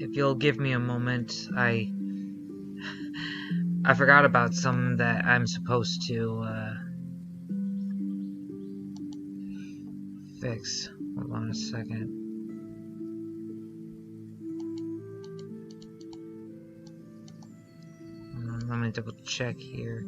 if you'll give me a moment, I forgot about some that I'm supposed to fix. Hold on a second. Let me double check here.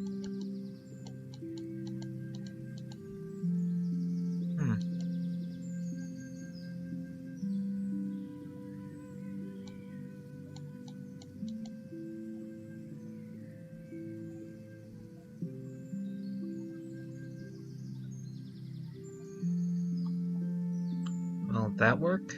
Will that work?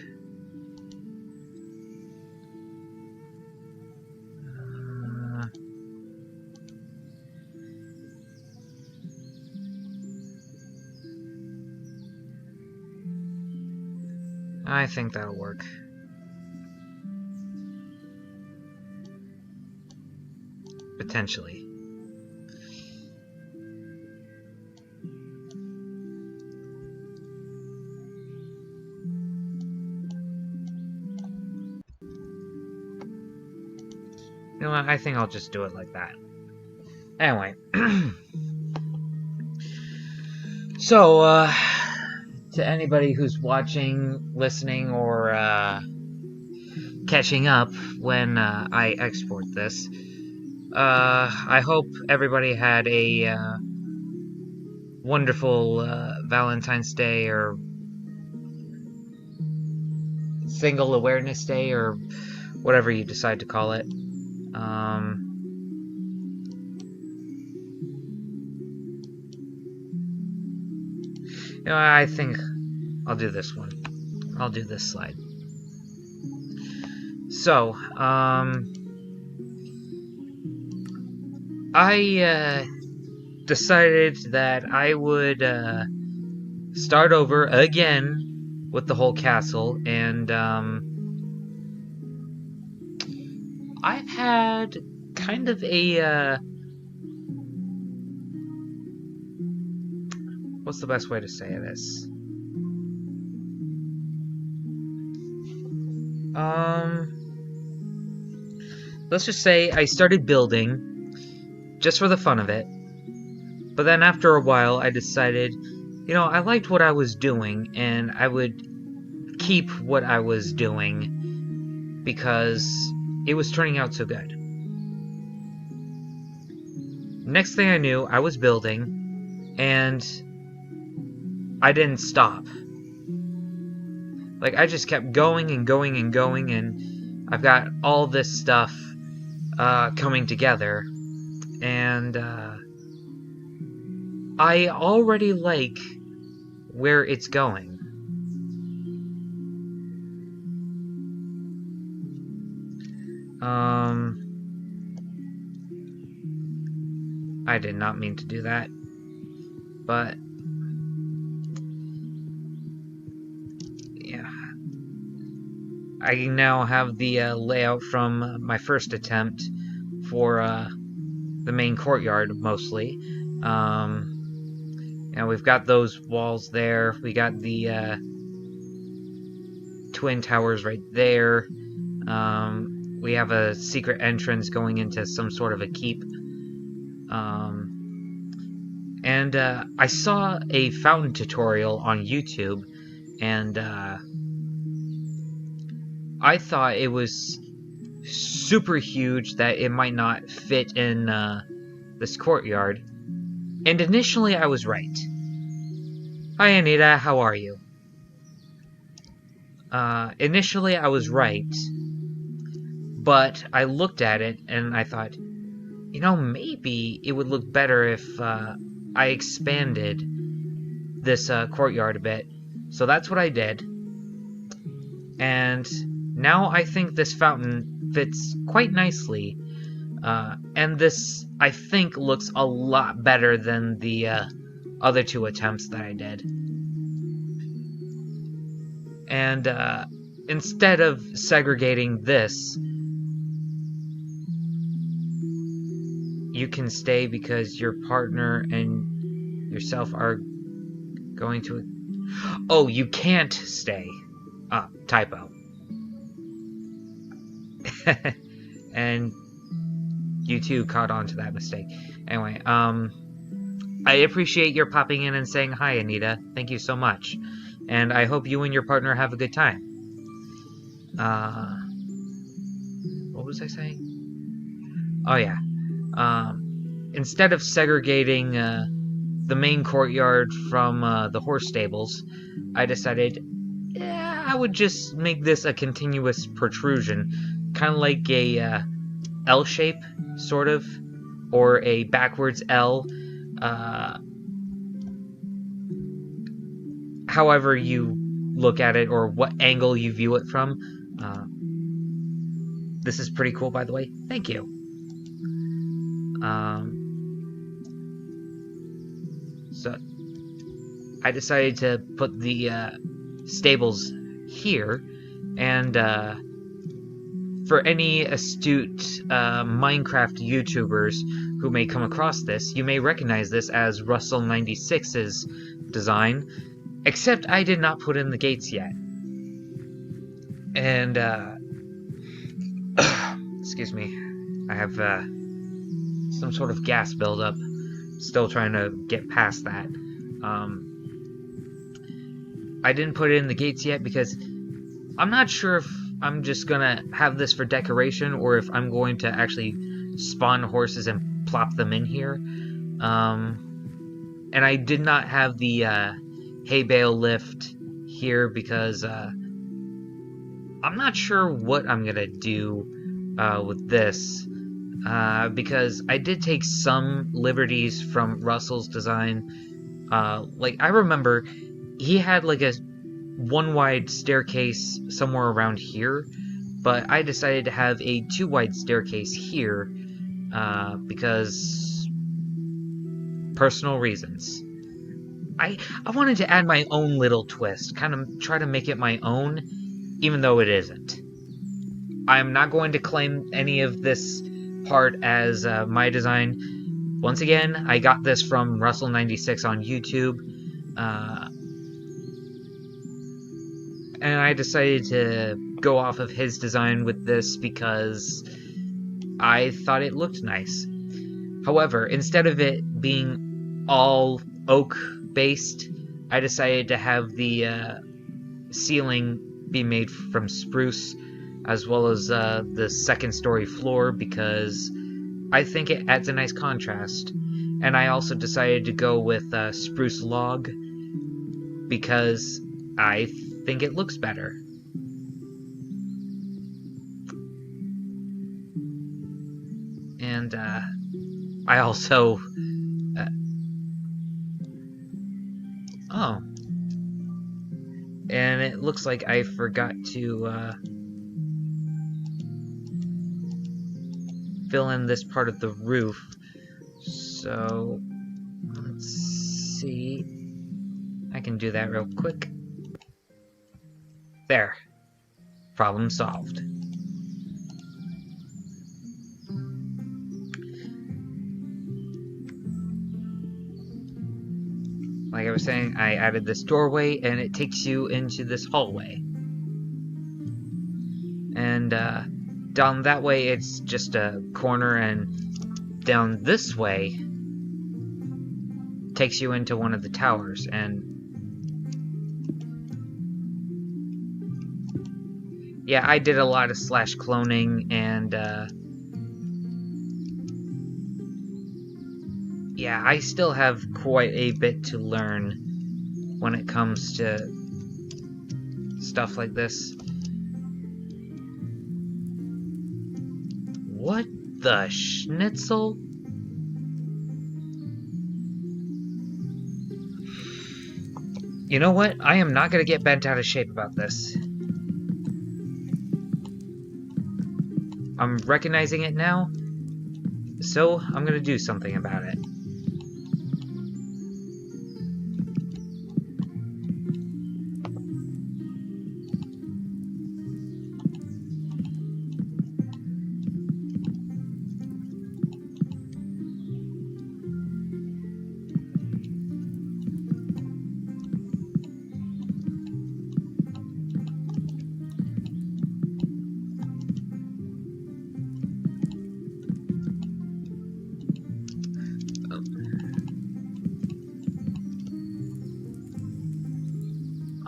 I think that'll work. Potentially. You know what? I think I'll just do it like that. Anyway. So, to anybody who's watching, listening, or catching up when I export this, I hope everybody had a wonderful Valentine's Day or Single Awareness Day or whatever you decide to call it. You know, I think I'll do this one. I'll do this slide. So, I decided that I would start over again with the whole castle, and I've had kind of a what's the best way to say this? Let's just say I started building just for the fun of it, but then after a while I decided, you know, I liked what I was doing, and I would keep what I was doing because it was turning out so good. Next thing I knew, I was building, and I didn't stop. Like, I just kept going and going and going, and I've got all this stuff coming together, and I already like where it's going. I did not mean to do that, but yeah. I now have the layout from my first attempt for the main courtyard, mostly. And we've got those walls there. We got the twin towers right there. We have a secret entrance going into some sort of a keep. And I saw a fountain tutorial on YouTube, and I thought it was super huge that it might not fit in this courtyard. And initially I was right. Hi Anita, how are you? Initially I was right, but I looked at it and I thought, you know, maybe it would look better if I expanded this courtyard a bit. So that's what I did. And now I think this fountain fits quite nicely. And this, I think, looks a lot better than the other two attempts that I did. And instead of segregating this, you can stay because your partner and yourself are going to... Oh, you can't stay. Typo. And you too caught on to that mistake. Anyway, I appreciate your popping in and saying hi, Anita. Thank you so much. And I hope you and your partner have a good time. What was I saying? Oh, yeah. Instead of segregating the main courtyard from the horse stables, I decided I would just make this a continuous protrusion, kind of like a L shape, sort of, or a backwards L. However you look at it or what angle you view it from. This is pretty cool, by the way. Thank you. So I decided to put the stables here, and for any astute Minecraft YouTubers who may come across this, you may recognize this as Russell96's design, except I did not put in the gates yet. And, excuse me, I have some sort of gas buildup. Still trying to get past that. I didn't put it in the gates yet because I'm not sure if I'm just gonna have this for decoration or if I'm going to actually spawn horses and plop them in here. And I did not have the hay bale lift here because I'm not sure what I'm gonna do with this. Because I did take some liberties from Russell's design. Like, I remember he had like a one-wide staircase somewhere around here, but I decided to have a two-wide staircase here because personal reasons. I wanted to add my own little twist, kind of try to make it my own, even though it isn't. I'm not going to claim any of this part as my design. Once again, I got this from Russell96 on YouTube, and I decided to go off of his design with this because I thought it looked nice. However, instead of it being all oak based, I decided to have the ceiling be made from spruce, as well as the second story floor, because I think it adds a nice contrast. And I also decided to go with spruce log because I think it looks better. And I also oh, and it looks like I forgot to fill in this part of the roof. So let's see. I can do that real quick. There. Problem solved. Like I was saying, I added this doorway, and it takes you into this hallway. And down that way, it's just a corner, and down this way takes you into one of the towers. And yeah, I did a lot of slash cloning, and yeah, I still have quite a bit to learn when it comes to stuff like this. What the schnitzel? You know what? I am not gonna get bent out of shape about this. I'm recognizing it now, so I'm gonna do something about it.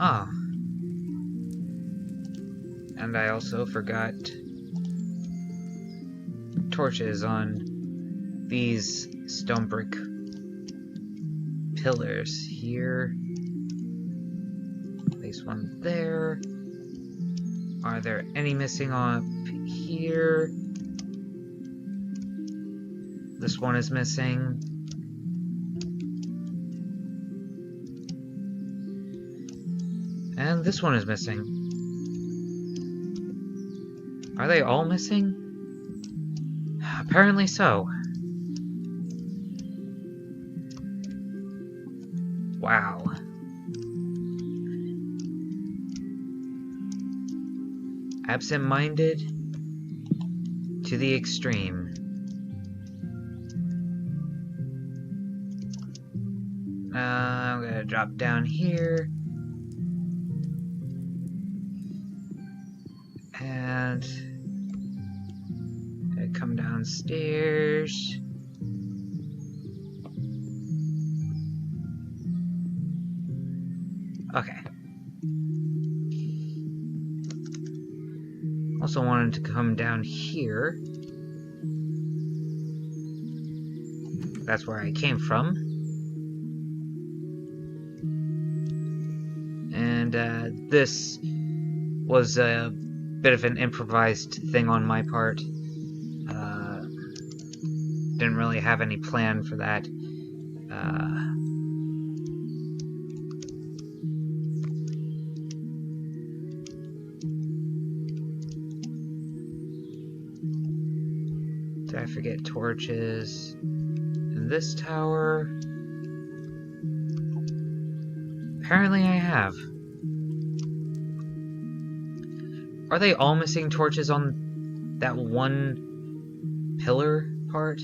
Ah. And I also forgot torches on these stone brick pillars here. At least one there. Are there any missing up here? This one is missing. And this one is missing. Are they all missing? Apparently so. Wow. Absent-minded to the extreme. I'm gonna drop down here. And I come downstairs. Okay. Also wanted to come down here. That's where I came from. And this was a bit of an improvised thing on my part. Didn't really have any plan for that. Did I forget torches in this tower? Apparently I have. Are they all missing torches on that one pillar part?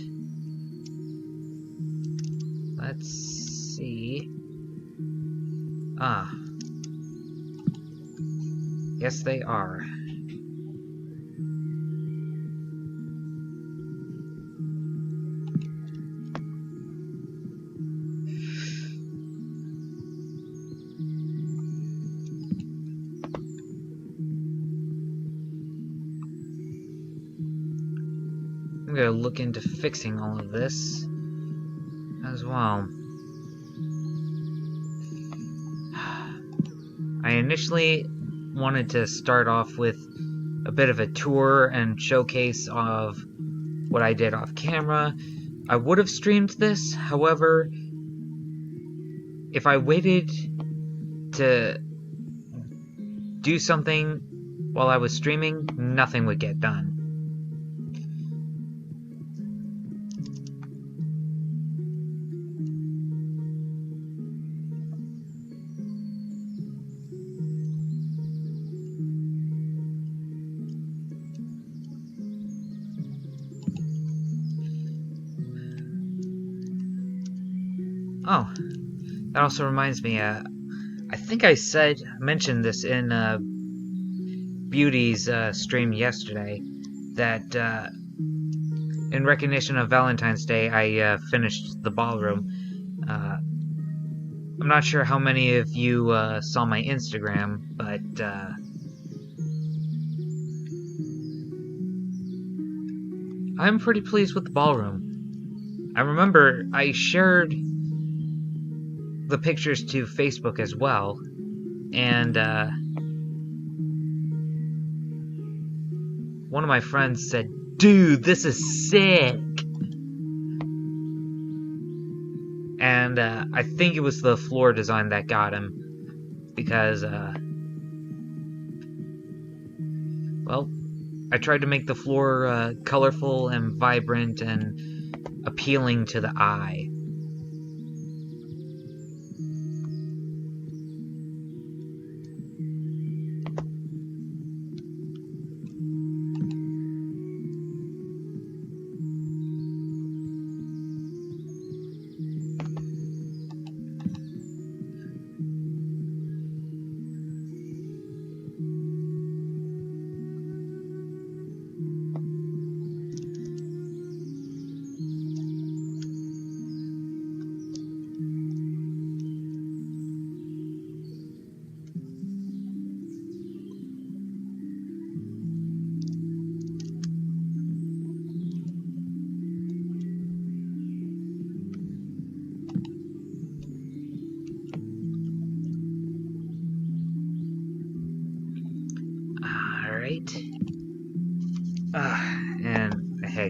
Let's see. Ah. Yes, they are. I'm gonna look into fixing all of this as well. I initially wanted to start off with a bit of a tour and showcase of what I did off camera. I would have streamed this, however, if I waited to do something while I was streaming, nothing would get done. Oh, that also reminds me, I think I mentioned this in Beauty's stream yesterday, that in recognition of Valentine's Day, I finished the ballroom. I'm not sure how many of you saw my Instagram, but I'm pretty pleased with the ballroom. I remember I shared the pictures to Facebook as well, and one of my friends said, "Dude, this is sick!" And I think it was the floor design that got him, because well, I tried to make the floor colorful and vibrant and appealing to the eye.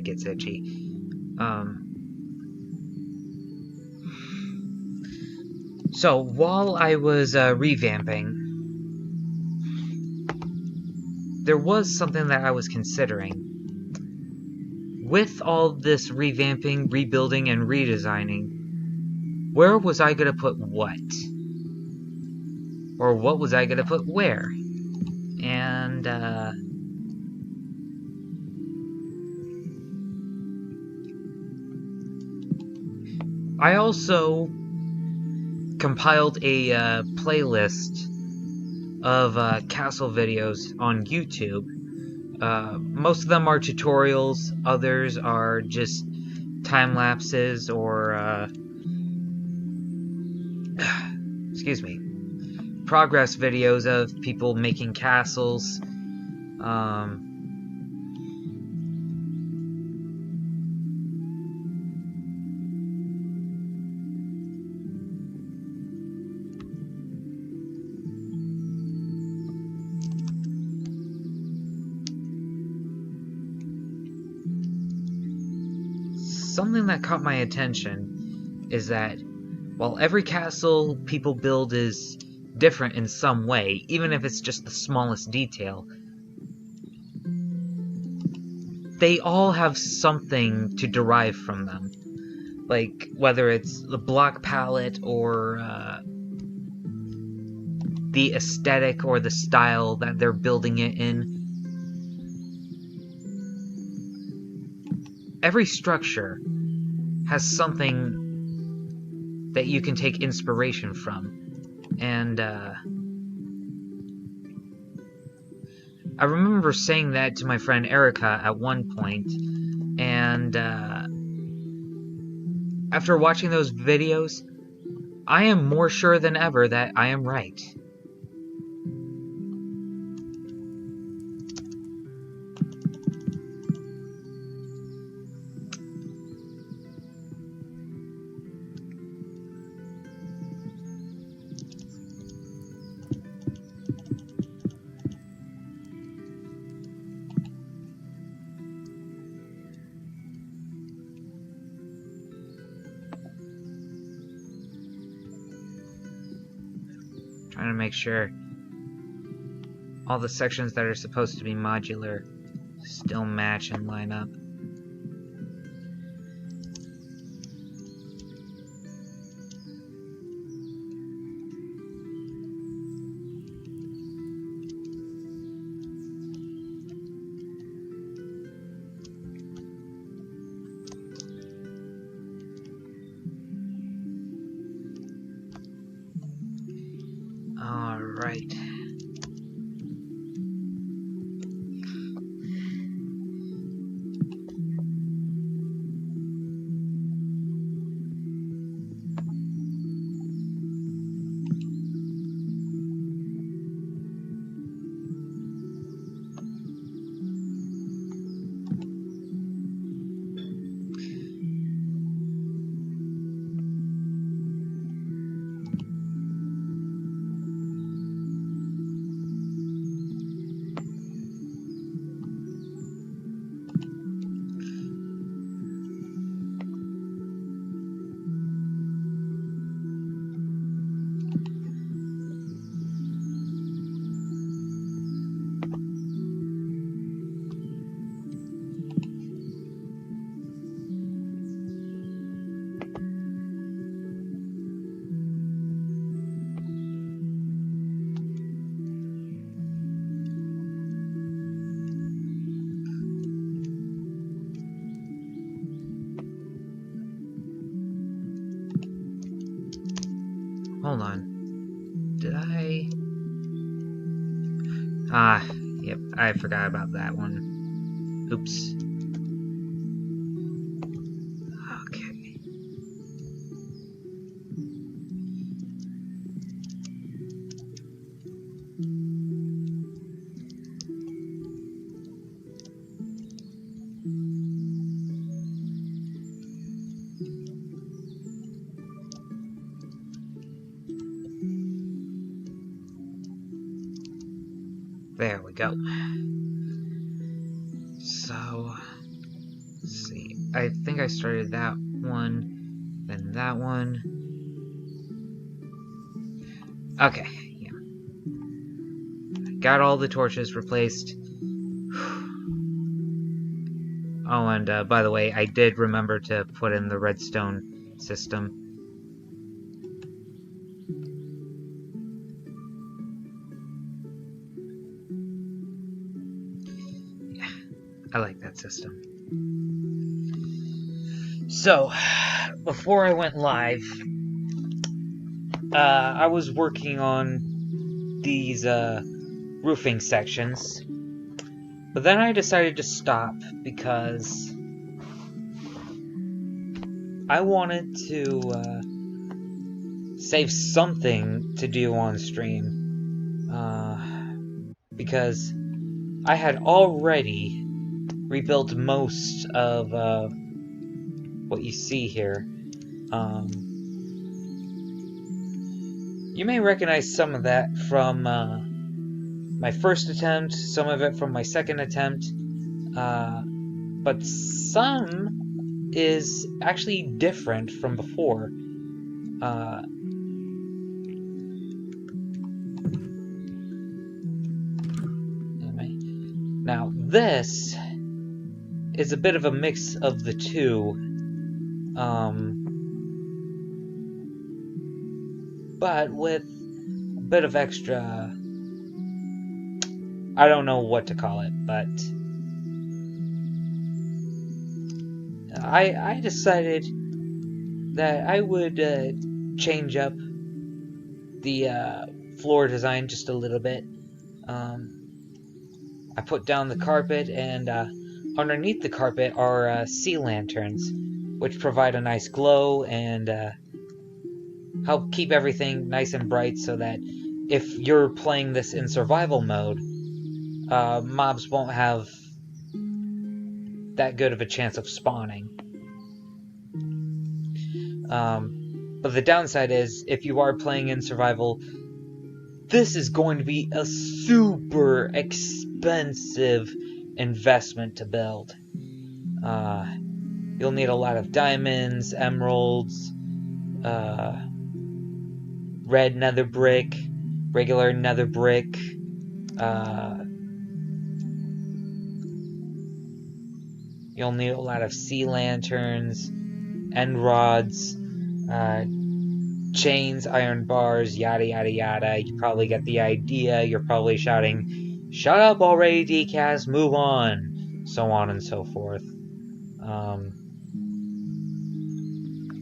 gets itchy. So while I was revamping, there was something that I was considering. With all this revamping, rebuilding, and redesigning, where was I going to put what? Or what was I going to put where? And, I also compiled a playlist of castle videos on YouTube. Most of them are tutorials, others are just time lapses or excuse me, progress videos of people making castles. Something that caught my attention is that while every castle people build is different in some way, even if it's just the smallest detail, they all have something to derive from them. Like, whether it's the block palette or the aesthetic or the style that they're building it in. Every structure has something that you can take inspiration from. And I remember saying that to my friend Erica at one point, and after watching those videos, I am more sure than ever that I am right. Trying to make sure all the sections that are supposed to be modular still match and line up. All right. Hold on. Did I... Yep, I forgot about that one. Oops. Okay. There we go. So, I think I started that one, then that one. Okay, yeah. Got all the torches replaced. Oh, and by the way, I did remember to put in the redstone system. Yeah, I like that system. So, before I went live, I was working on these roofing sections, but then I decided to stop because I wanted to save something to do on stream. Because I had already rebuilt most of what you see here. You may recognize some of that from my first attempt, some of it from my second attempt, but some is actually different from before. Anyway, now this is a bit of a mix of the two, but with a bit of extra, I don't know what to call it, but I decided that I would change up the floor design just a little bit. I put down the carpet, and underneath the carpet are sea lanterns, which provide a nice glow and help keep everything nice and bright so that if you're playing this in survival mode, mobs won't have that good of a chance of spawning. But the downside is, if you are playing in survival, this is going to be a super expensive investment to build. You'll need a lot of diamonds, emeralds, red nether brick, regular nether brick, you'll need a lot of sea lanterns, end rods, chains, iron bars, yada yada yada. You probably get the idea. You're probably shouting, "Shut up already, Decast, move on," so on and so forth.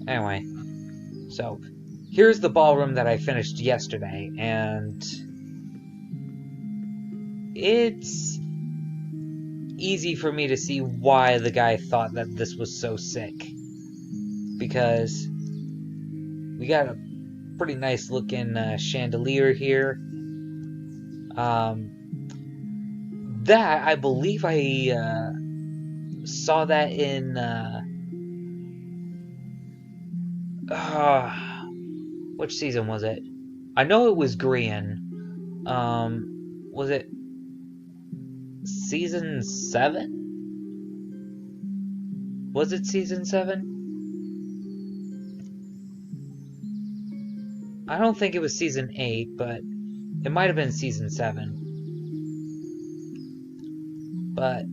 Anyway, so here's the ballroom that I finished yesterday, and it's easy for me to see why the guy thought that this was so sick. Because we got a pretty nice looking chandelier here. That, I believe I saw that in which season was it? I know it was green. Was it season 7? Was it season 7? I don't think it was season 8, but it might have been season 7. But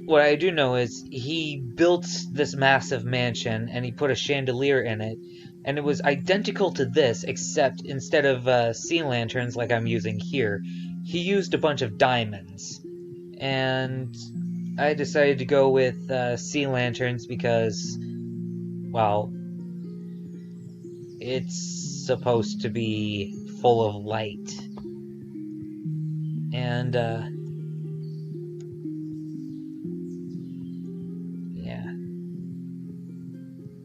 what I do know is he built this massive mansion and he put a chandelier in it, and it was identical to this, except instead of sea lanterns like I'm using here, he used a bunch of diamonds. And I decided to go with sea lanterns because, well, it's supposed to be full of light. And yeah,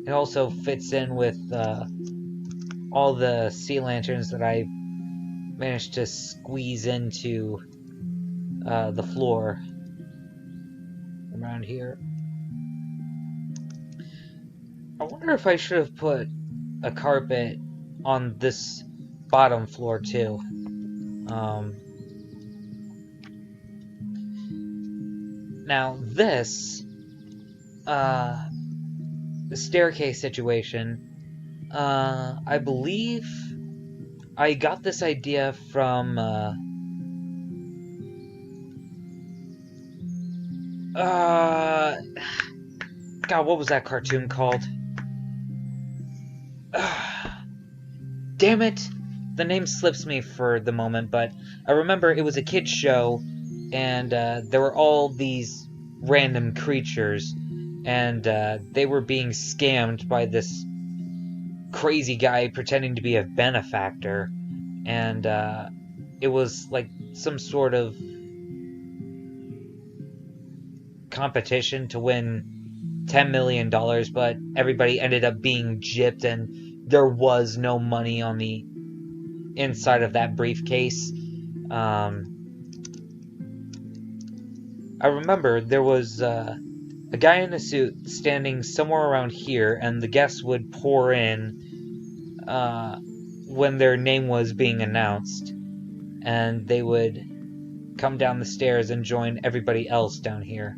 it also fits in with all the sea lanterns that I managed to squeeze into the floor around here. I wonder if I should have put a carpet on this bottom floor too. Now this the staircase situation. I believe I got this idea from, God, what was that cartoon called? Damn it! The name slips me for the moment, but I remember it was a kid's show, and there were all these random creatures, and they were being scammed by this crazy guy pretending to be a benefactor, and it was like some sort of competition to win $10 million, but everybody ended up being gypped, and there was no money on the inside of that briefcase. I remember there was a guy in a suit standing somewhere around here, and the guests would pour in when their name was being announced, and they would come down the stairs and join everybody else down here.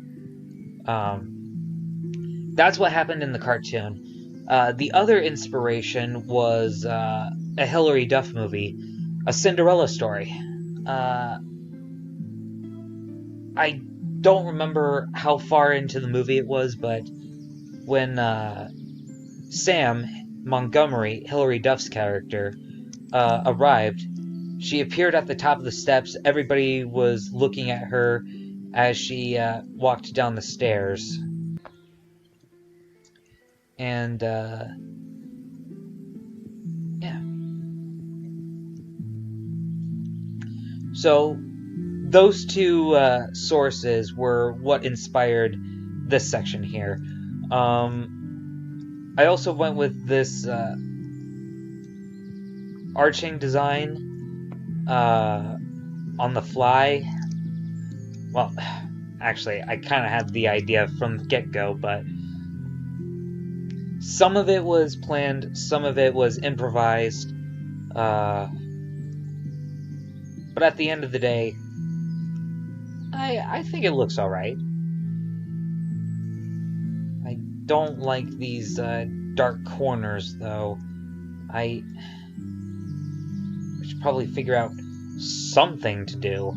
That's what happened in the cartoon. The other inspiration was a Hilary Duff movie, A Cinderella Story. I don't remember how far into the movie it was, but when Sam Montgomery, Hilary Duff's character, arrived, she appeared at the top of the steps. Everybody was looking at her as she walked down the stairs. And, yeah. So, those two sources were what inspired this section here. I also went with this arching design on the fly. Well, actually, I kind of had the idea from the get-go, but some of it was planned, some of it was improvised. But at the end of the day, I think it looks alright. I don't like these dark corners, though. I should probably figure out something to do.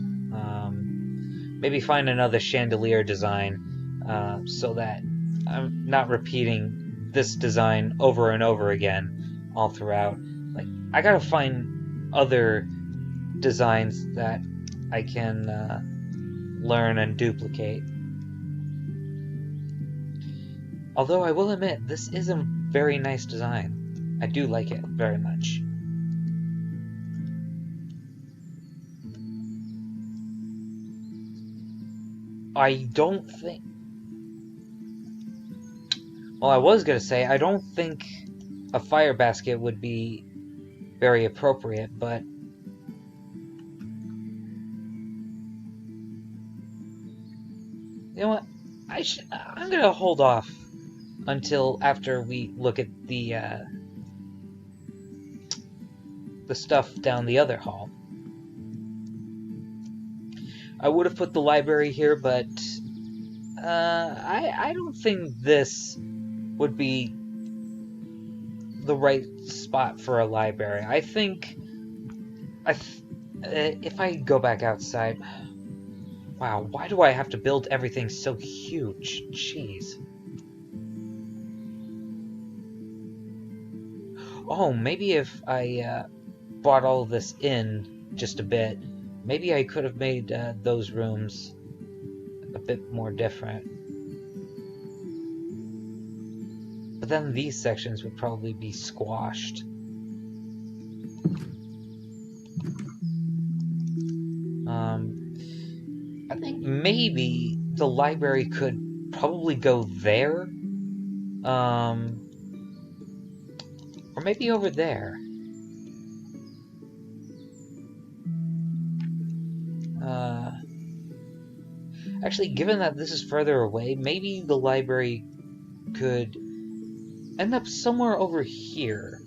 Maybe find another chandelier design so that I'm not repeating this design over and over again all throughout. Like, I gotta find other designs that I can learn and duplicate. Although I will admit, this is a very nice design. I do like it very much. I don't think... Well, I was gonna say, I don't think a fire basket would be very appropriate, but... You know what? I'm gonna hold off until after we look at the stuff down the other hall. I would have put the library here, but I don't think this would be the right spot for a library. I think if I go back outside... Wow, why do I have to build everything so huge? Jeez. Oh, maybe if I brought all of this in just a bit, maybe I could have made those rooms a bit more different. But then these sections would probably be squashed. I think maybe the library could probably go there. Or maybe over there. Actually, given that this is further away, maybe the library could end up somewhere over here.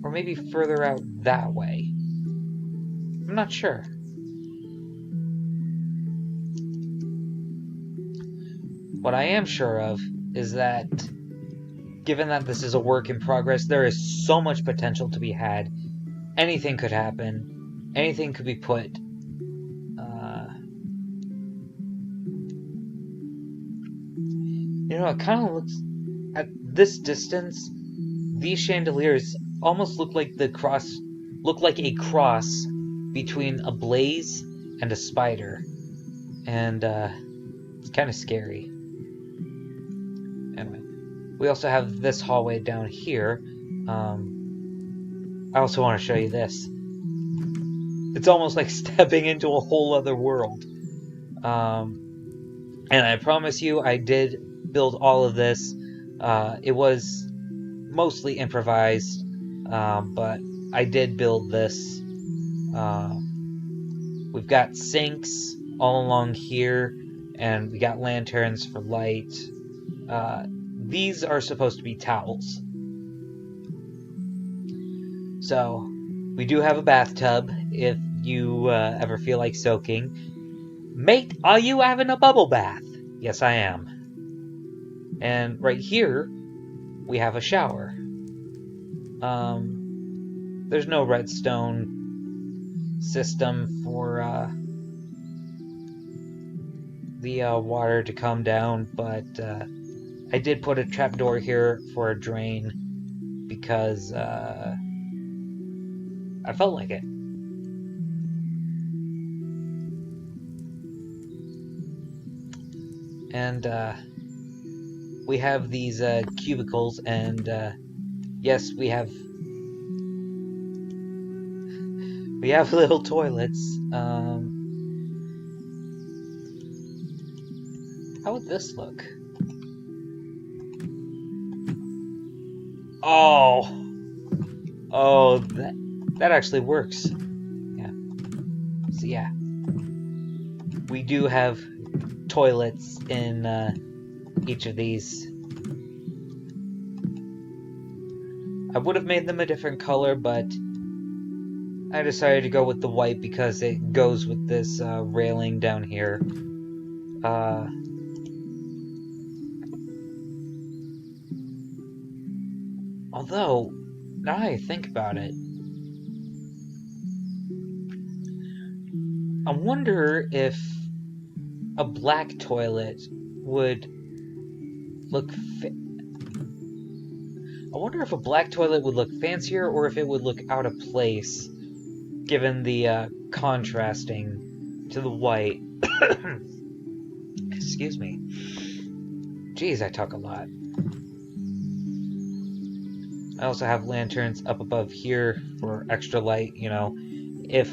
Or maybe further out that way. I'm not sure. What I am sure of is that, given that this is a work in progress, there is so much potential to be had. Anything could happen. Anything could be put. It kind of looks, at this distance, these chandeliers almost look like a cross between a blaze and a spider, and it's kind of scary. Anyway, we also have this hallway down here. I also want to show you this. It's almost like stepping into a whole other world. And I promise you, I did build all of this. It was mostly improvised, but I did build this. We've got sinks all along here, and we got lanterns for light. These are supposed to be towels. So, we do have a bathtub if you ever feel like soaking. Mate, are you having a bubble bath? Yes, I am. And right here, we have a shower. There's no redstone system for the water to come down, but I did put a trapdoor here for a drain because I felt like it. And we have these cubicles, and yes, we have little toilets. How would this look? Oh, that actually works. Yeah. So yeah, we do have toilets in each of these. I would have made them a different color, but I decided to go with the white because it goes with this railing down here. Although, now I think about it, I wonder if a black toilet would look fancier, or if it would look out of place, given the contrasting to the white. Excuse me. Jeez, I talk a lot. I also have lanterns up above here for extra light, if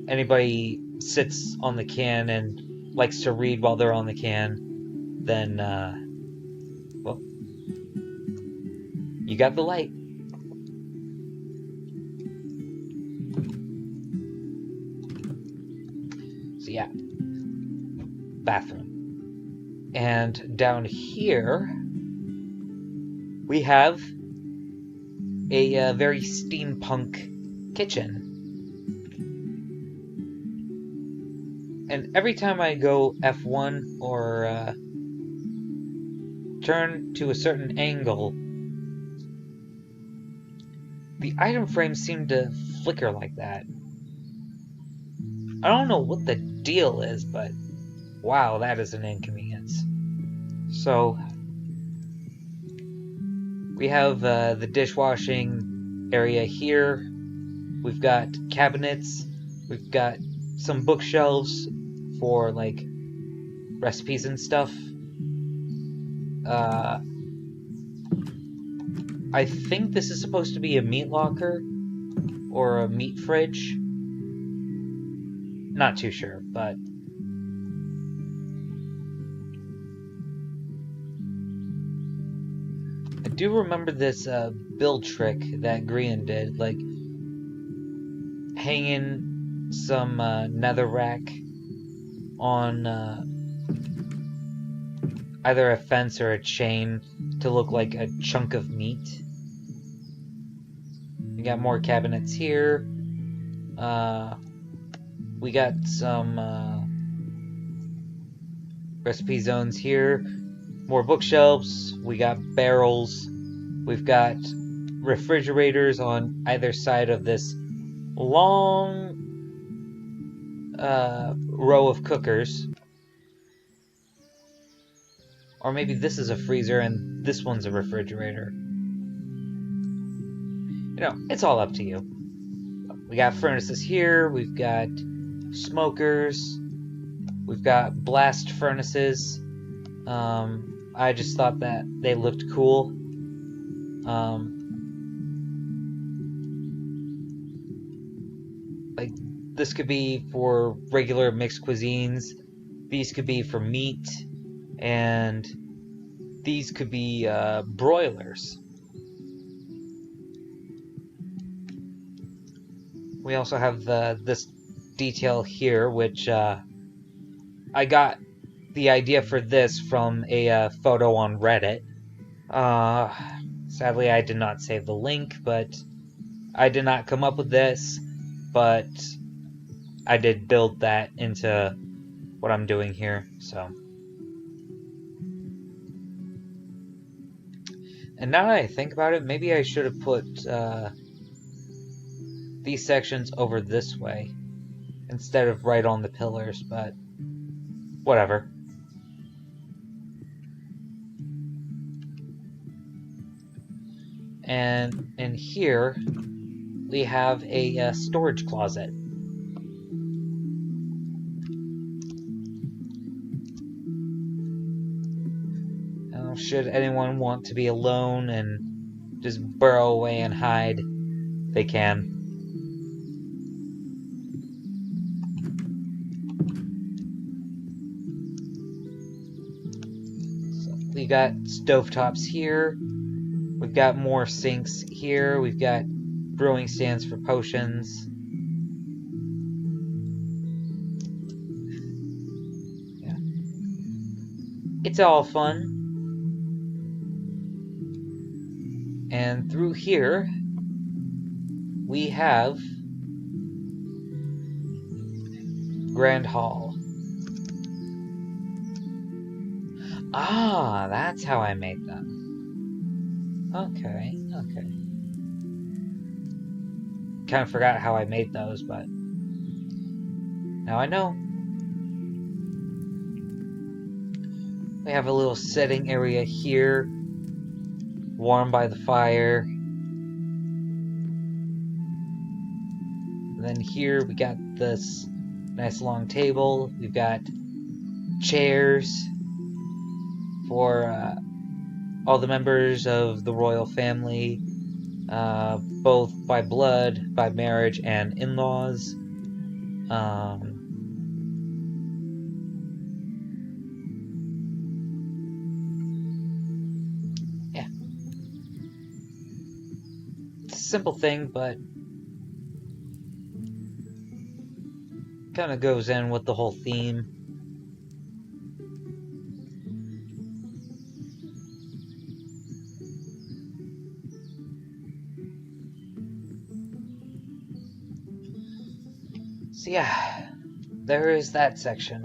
anybody sits on the can and likes to read while they're on the can, then, well, you got the light. So yeah, bathroom. And down here, we have a very steampunk kitchen. And every time I go F1 or turn to a certain angle, the item frames seem to flicker like that. I don't know what the deal is, but wow, that is an inconvenience. So, we have the dishwashing area here. We've got cabinets. We've got some bookshelves for, like, recipes and stuff. I think this is supposed to be a meat locker or a meat fridge. Not too sure, but I do remember this build trick that Grian did, like hanging some netherrack on either a fence or a chain to look like a chunk of meat. We got more cabinets here. We got some recipe zones here. more bookshelves, we got barrels, we've got refrigerators on either side of this long row of cookers. Or maybe this is a freezer and this one's a refrigerator. You know, it's all up to you. We got furnaces here, we've got smokers, we've got blast furnaces. I just thought that they looked cool. Like, this could be for regular mixed cuisines, these could be for meat, and these could be broilers. We also have this detail here, which I got the idea for this from a photo on Reddit. Sadly, I did not save the link, but I did not come up with this, but I did build that into what I'm doing here, so. And now that I think about it, maybe I should have put these sections over this way instead of right on the pillars, but whatever. And in here, we have a storage closet. Now, should anyone want to be alone and just burrow away and hide, they can. So we got stovetops here. We've got more sinks here. We've got brewing stands for potions. Yeah. It's all fun. And through here, we have Grand Hall. Ah, that's how I made them. Okay. Kind of forgot how I made those, but now I know. We have a little sitting area here, warm by the fire. And then here we got this nice long table. We've got chairs for all the members of the royal family, both by blood, by marriage, and in-laws. Yeah. It's a simple thing, but kind of goes in with the whole theme. So yeah, there is that section.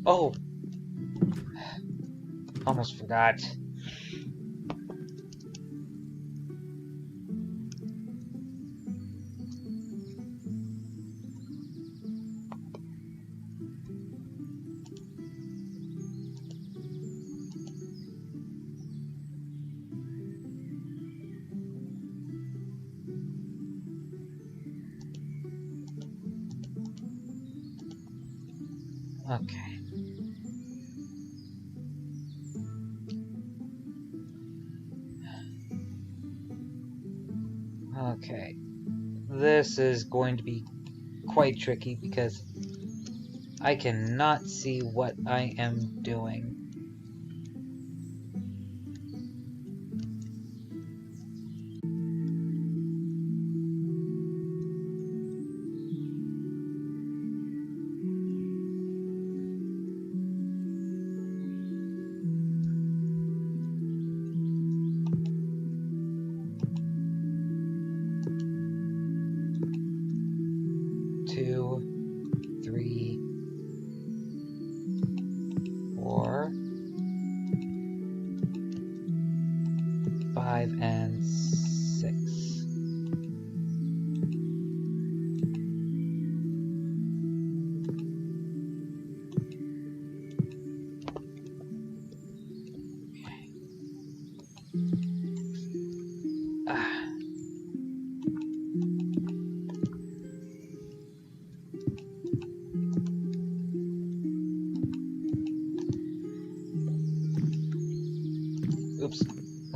Oh, almost forgot. Okay. Okay. This is going to be quite tricky because I cannot see what I am doing.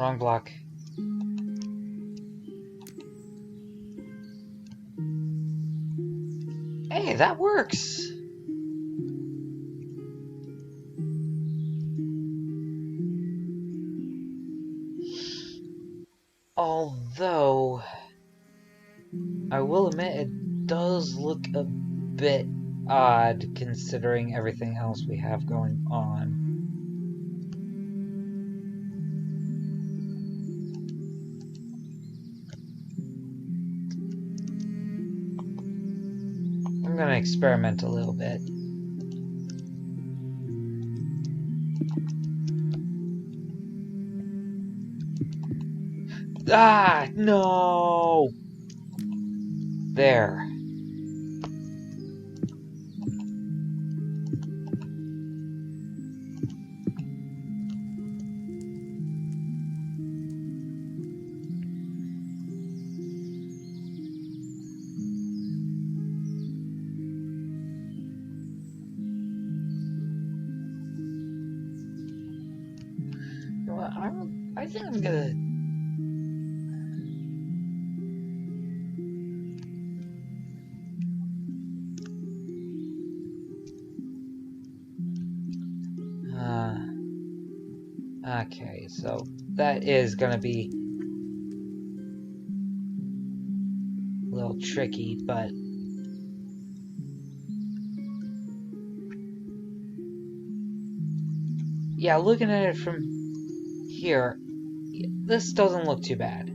Wrong block. Hey, that works! Although, I will admit it does look a bit odd considering everything else we have going on. I'm gonna experiment a little bit. Ah, no! There. You know what, I think I'm gonna... Okay, so that is gonna be a little tricky, but... Yeah, looking at it from here, this doesn't look too bad.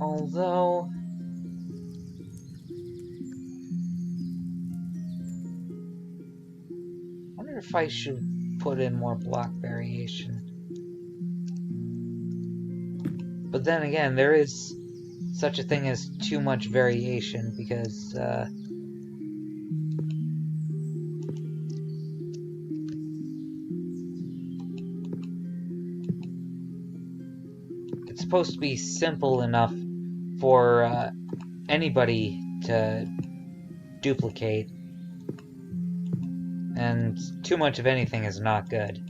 Although... I wonder if I should put in more block variation. But then again, there is such a thing as too much variation, because, it's supposed to be simple enough for, anybody to duplicate, and too much of anything is not good.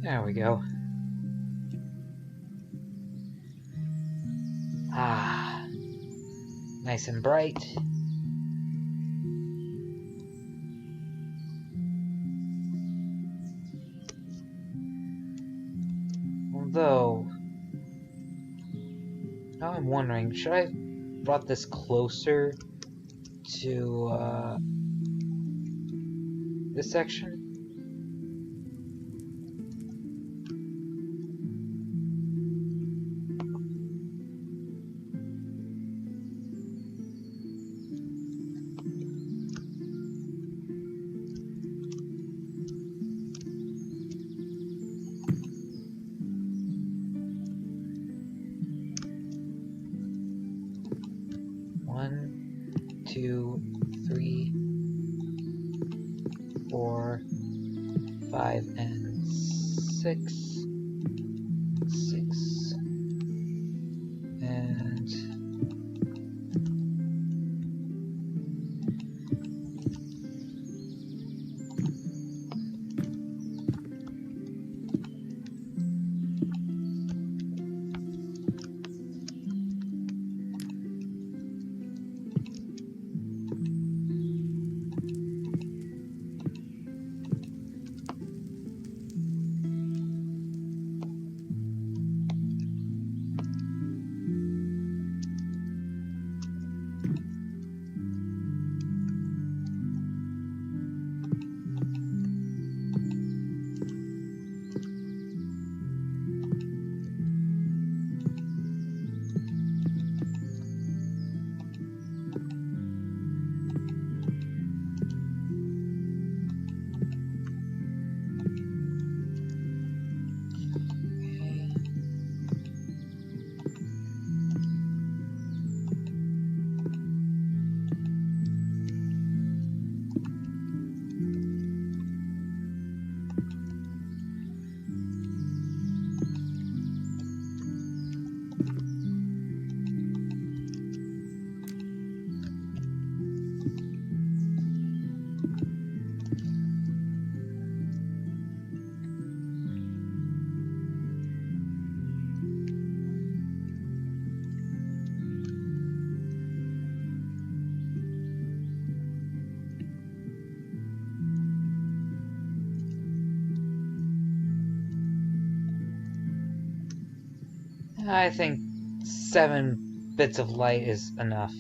There we go. Ah, nice and bright. Although, now I'm wondering, should I have brought this closer to, this section? One, two, 3, 4, 5, and 6. 6. And... I think 7 bits of light is enough.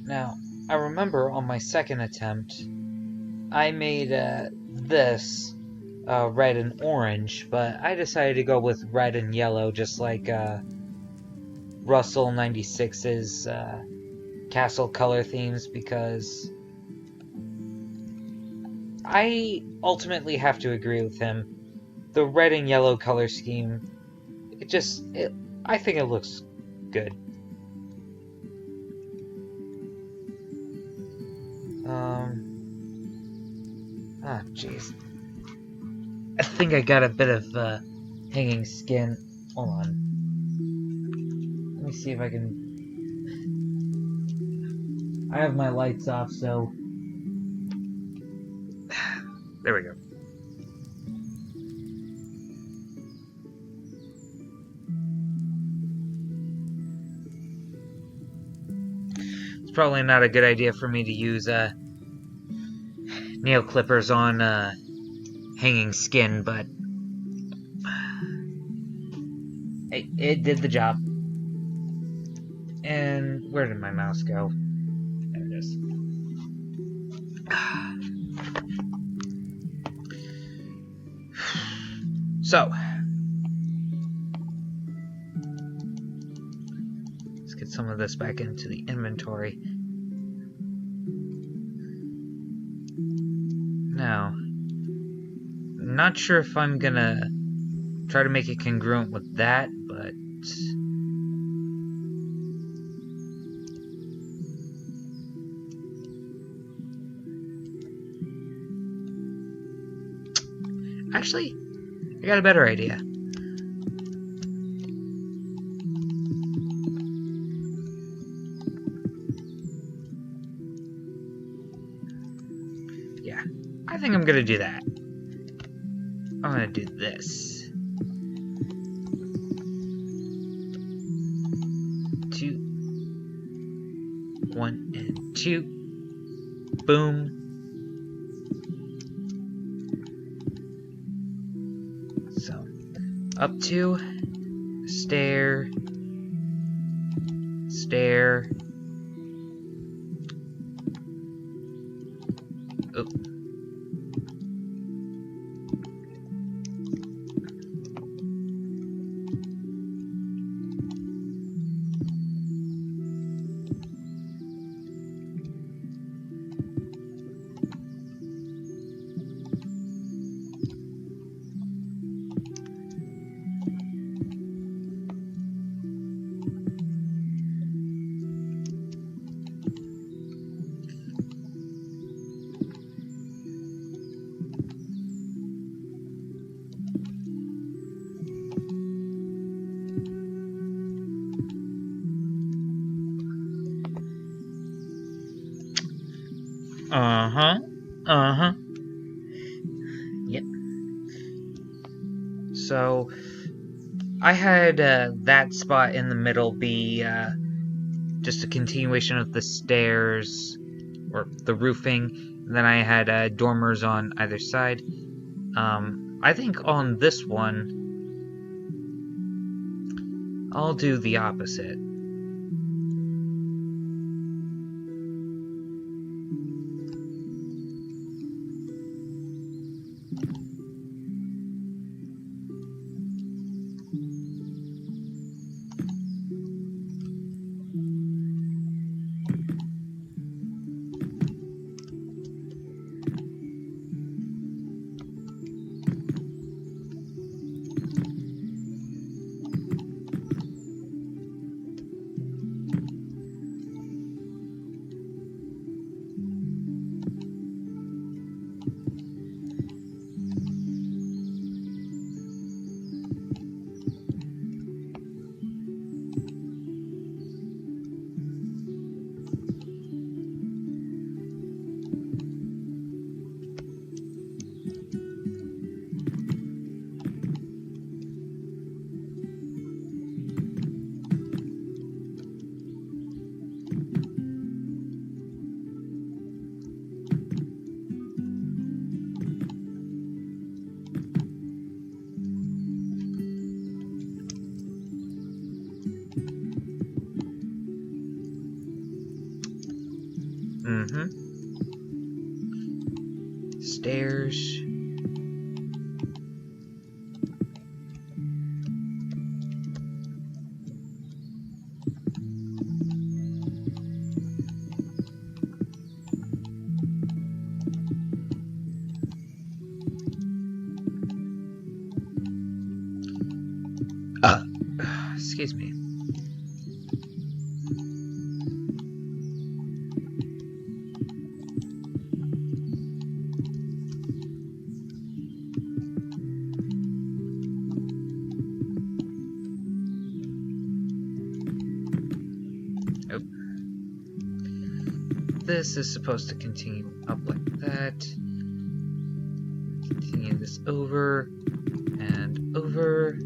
Now, I remember on my second attempt, I made this red and orange, but I decided to go with red and yellow, just like Russell 96's castle color themes, because I ultimately have to agree with him. The red and yellow color scheme, I think it looks good. Jeez. I think I got a bit of hanging skin. Hold on. Let me see if I can... I have my lights off, so... There we go. It's probably not a good idea for me to use nail clippers on hanging skin, but it did the job. And where did my mouse go? There it is. So, let's get some of this back into the inventory. Now, not sure if I'm gonna try to make it congruent with that, but actually, I got a better idea. Yeah, I think I'm gonna do that. I'm gonna do this. 2, 1, and 2. Boom. So, up 2, stair, stair. Oh. Yep. So, I had that spot in the middle be just a continuation of the stairs, or the roofing, and then I had dormers on either side. I think on this one, I'll do the opposite. Stairs. Excuse me. Nope. This is supposed to continue up like that. Continue this over and over.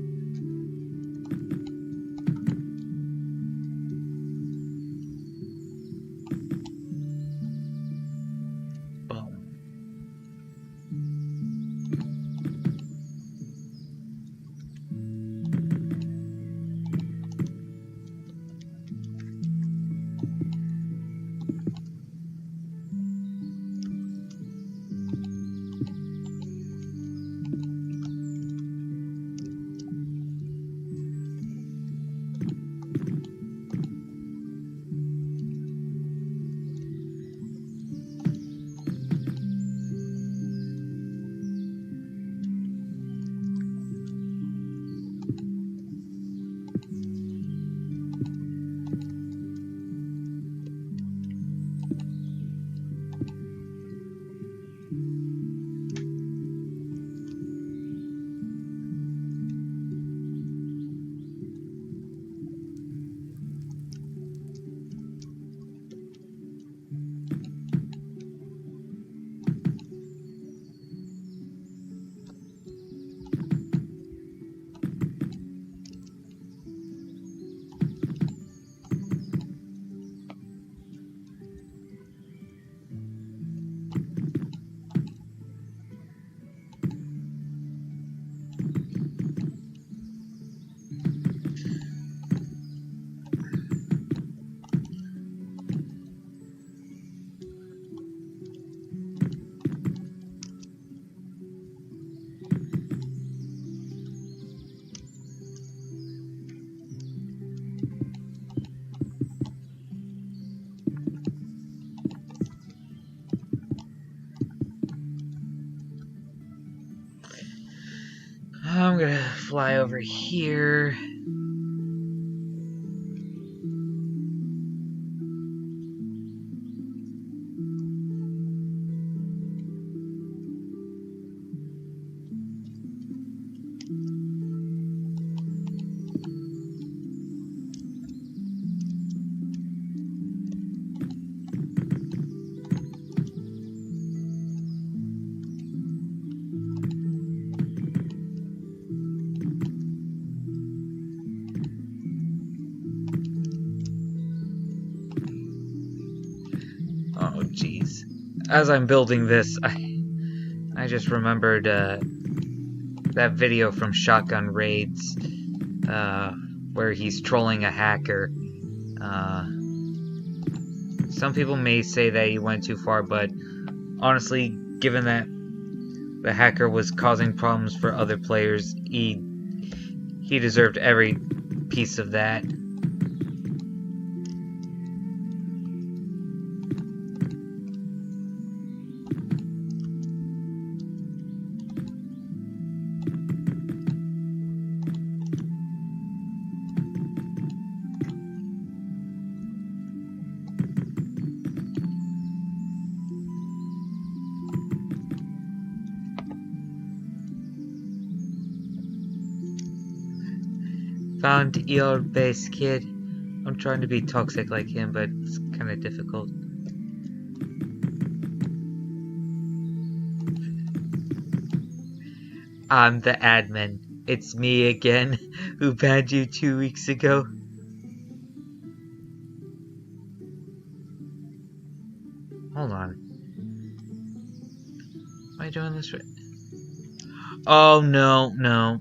I'm gonna fly over here. Oh, jeez. As I'm building this, I just remembered that video from Shotgun Raids where he's trolling a hacker. Some people may say that he went too far, but honestly, given that the hacker was causing problems for other players, he deserved every piece of that. Found your base, kid. I'm trying to be toxic like him, but it's kind of difficult. I'm the admin. It's me again, who banned you 2 weeks ago. Hold on. Am I doing this right? Oh, no, no.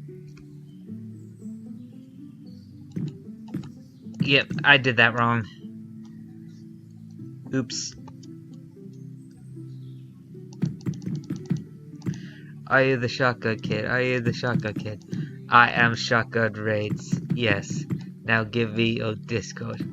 Yep, I did that wrong. Oops. Are you the shotgun kid? Are you the shotgun kid? I am shotgun raids. Yes. Now give me your Discord.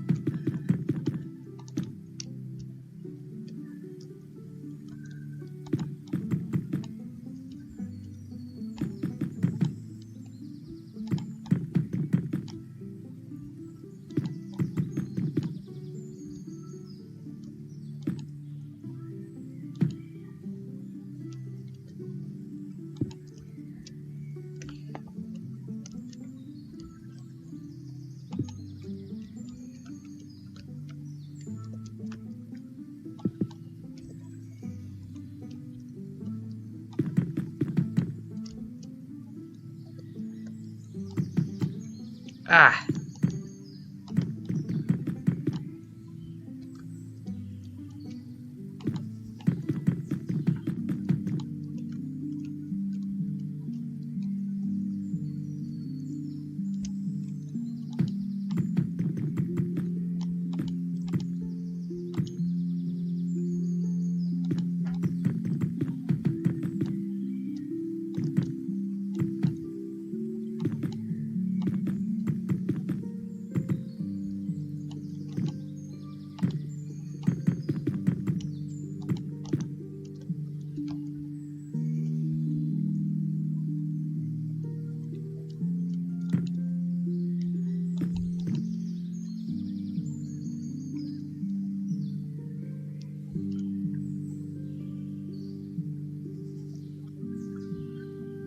Ah!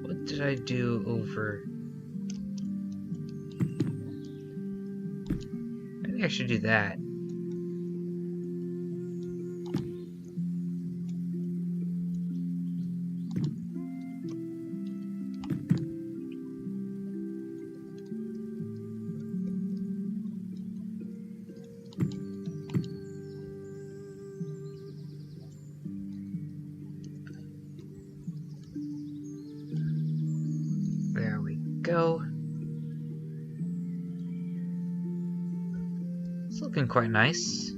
What did I do over? I think I should do that. There we go. It's looking quite nice.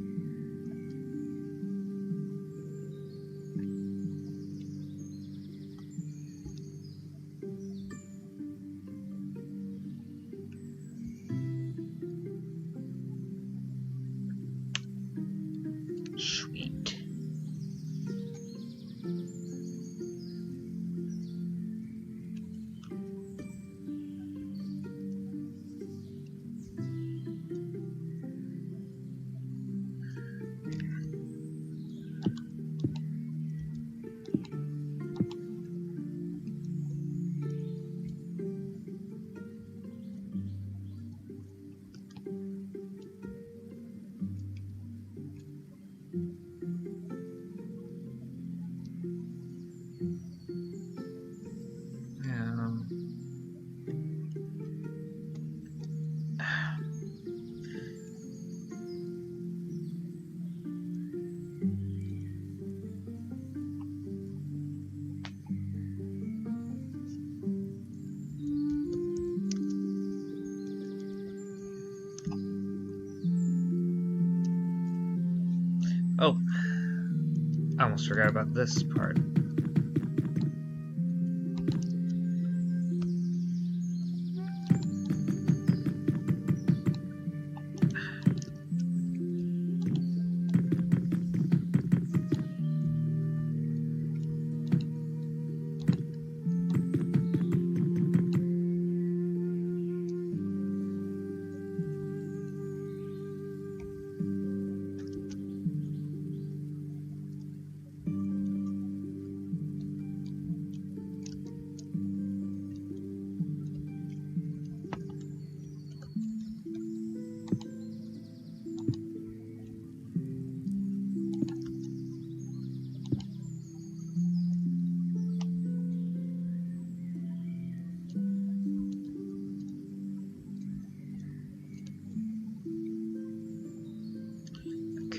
Sweet. Um, oh, I almost forgot about this part.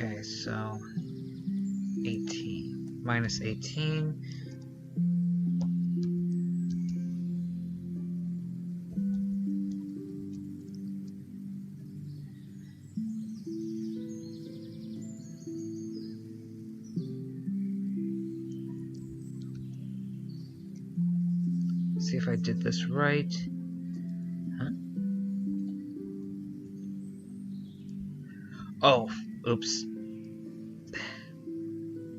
Okay, so 18 minus 18. see if I did this right. Huh? Oh, oops.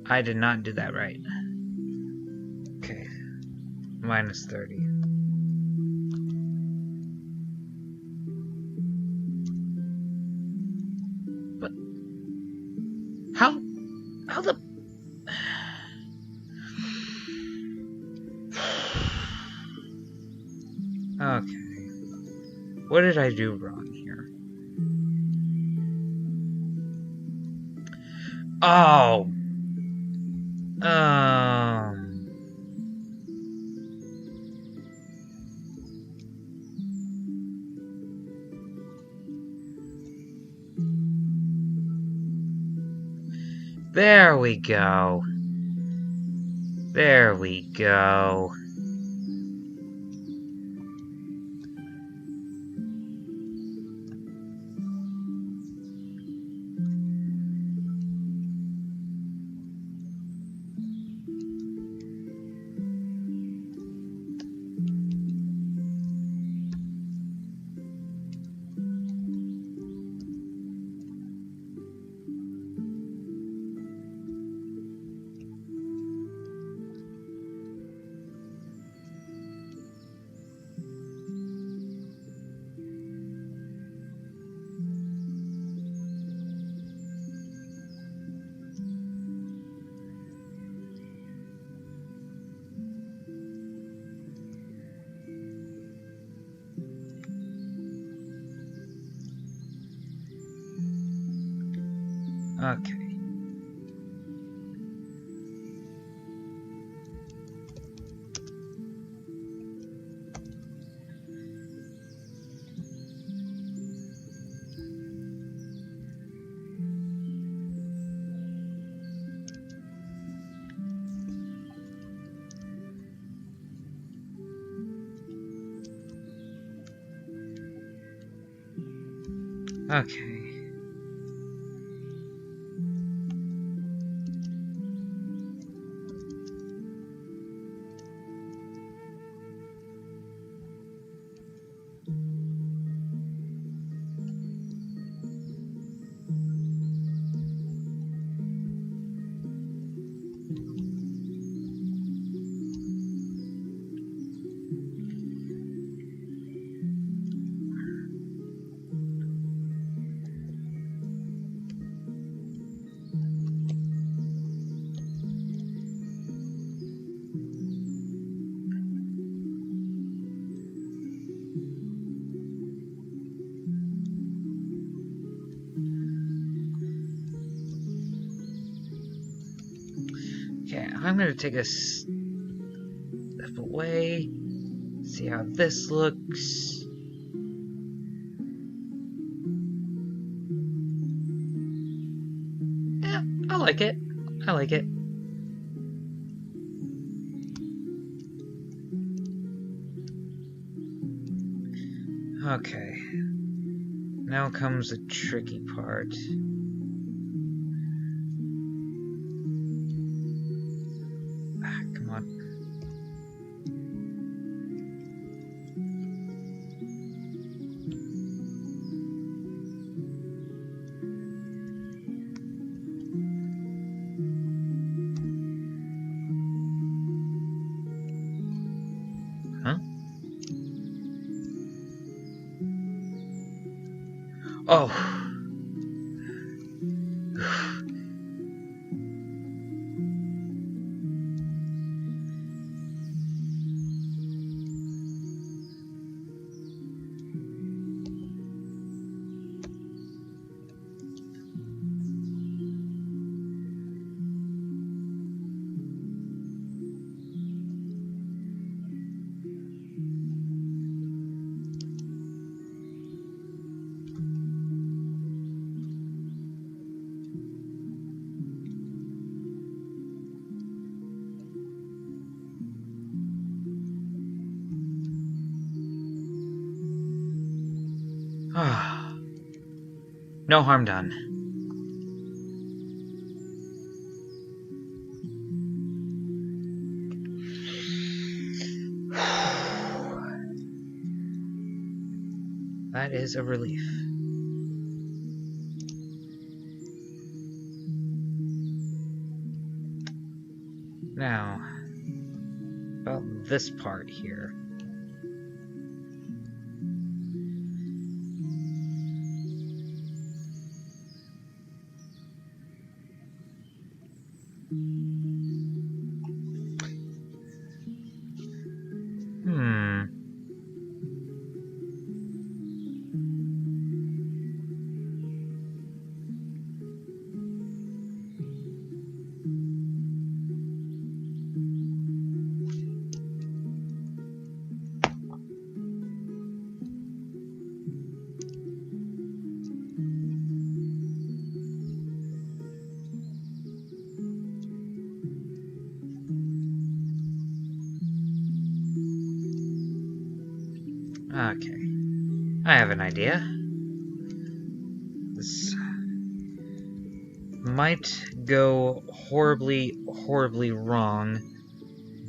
I did not do that right. Okay. Minus 30. What? How the... Okay. What did I do wrong here? Oh! There we go. There we go. Okay. Okay. Okay, I'm gonna take a step away, see how this looks. Yeah, I like it. I like it. Okay. Now comes the tricky part. Ah, come on. Huh? Oh. No harm done. That is a relief. Now, about this part here. Okay. I have an idea. This might go horribly, horribly wrong,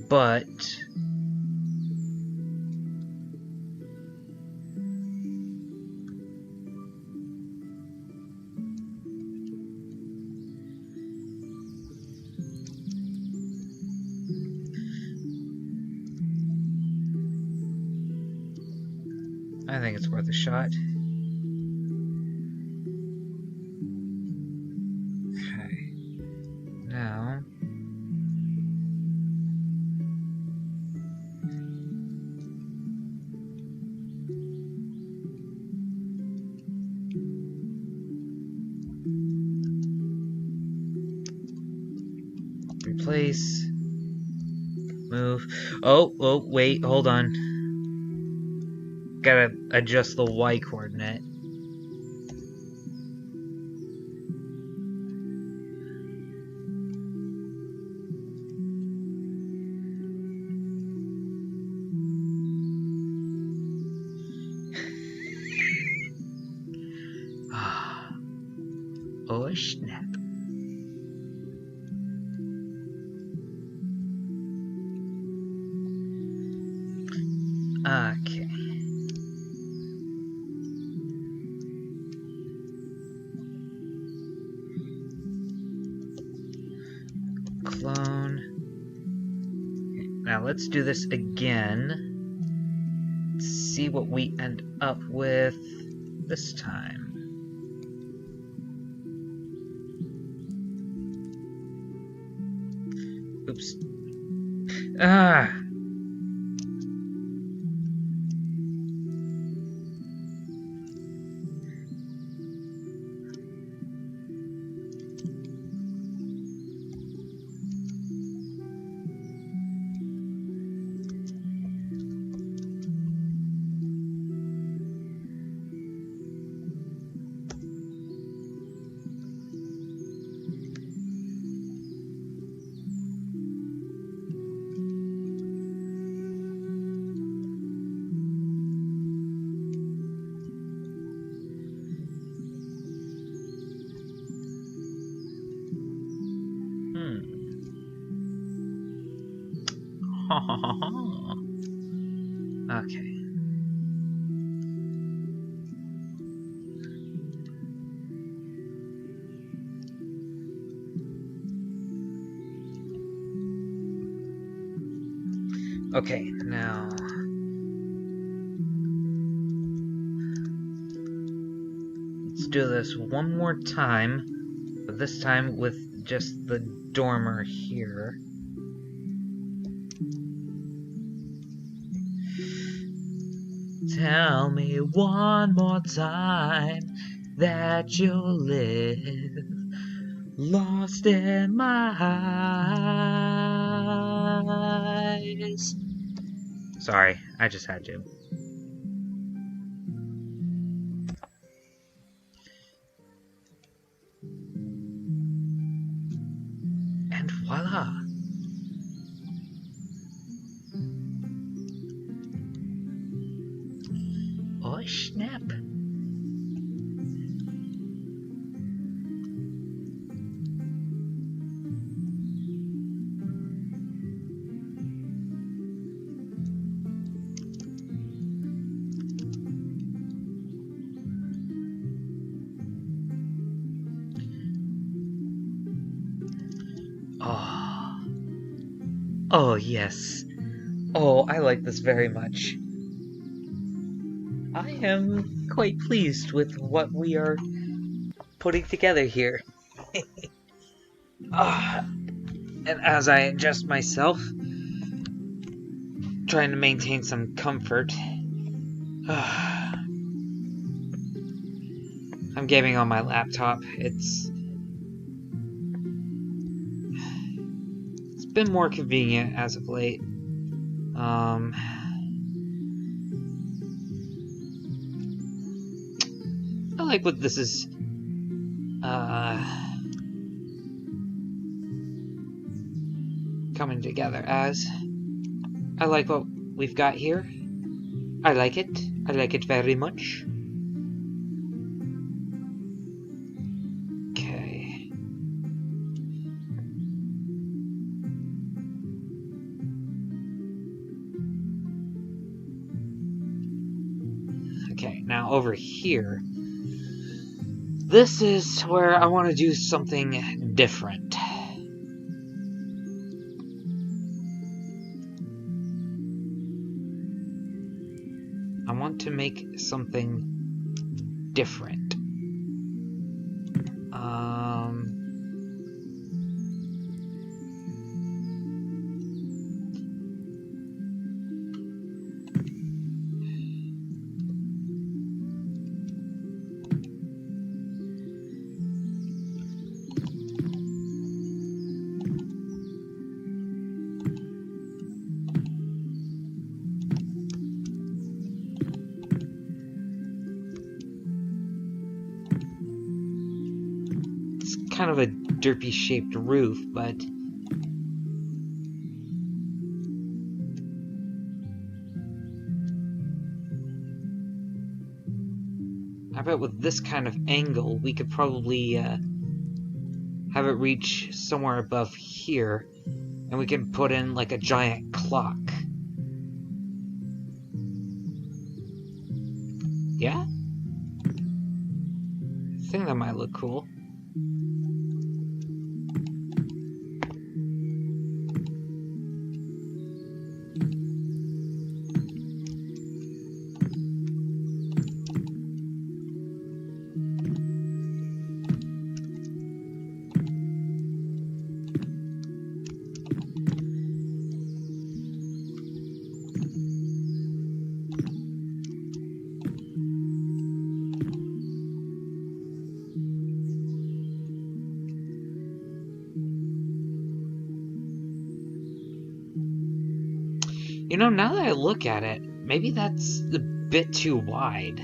but I think it's worth a shot. Okay. Now, replace, move. Oh, wait, hold on. Gotta adjust the Y coordinate. Oh, snap. Okay. Clone. Now let's do this again. See what we end up with this time. Oops. Ah! Okay. Okay, now let's do this one more time, but this time with just the dormer here. Tell me one more time that you'll live, lost in my eyes. Sorry, I just had to. And voila! Oh snap! Oh. Oh, yes. Oh, I like this very much. I am quite pleased with what we are putting together here. And as I adjust myself, trying to maintain some comfort, I'm gaming on my laptop. It's been more convenient as of late. I like what this is coming together as. I like what we've got here. I like it. I like it very much. Okay. Okay, now over here. This is where I want to do something different. I want to make something different. Kind of a derpy shaped roof, but I bet with this kind of angle we could probably have it reach somewhere above here, and we can put in like a giant clock. Yeah? I think that might look cool. You know, now that I look at it, maybe that's a bit too wide.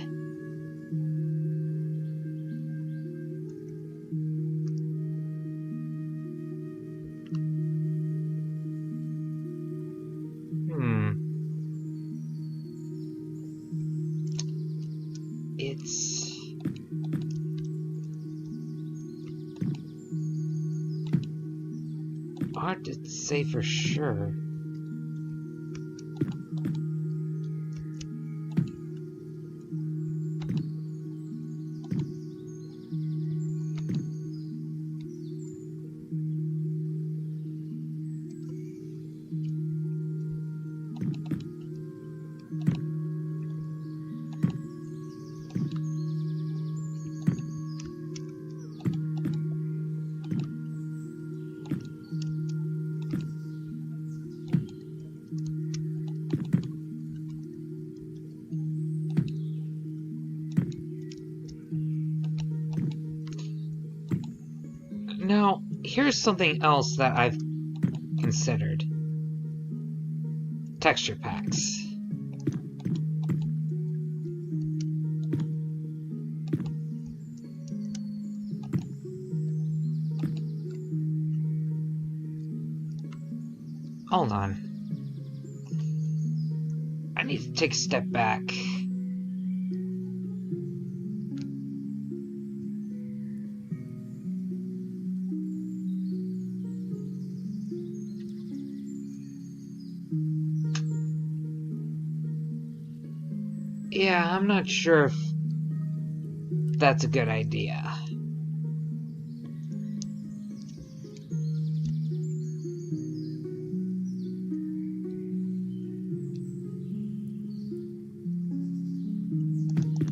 It's hard to say for sure. Now, here's something else that I've considered. Texture packs. Hold on. I need to take a step back. Yeah, I'm not sure if that's a good idea.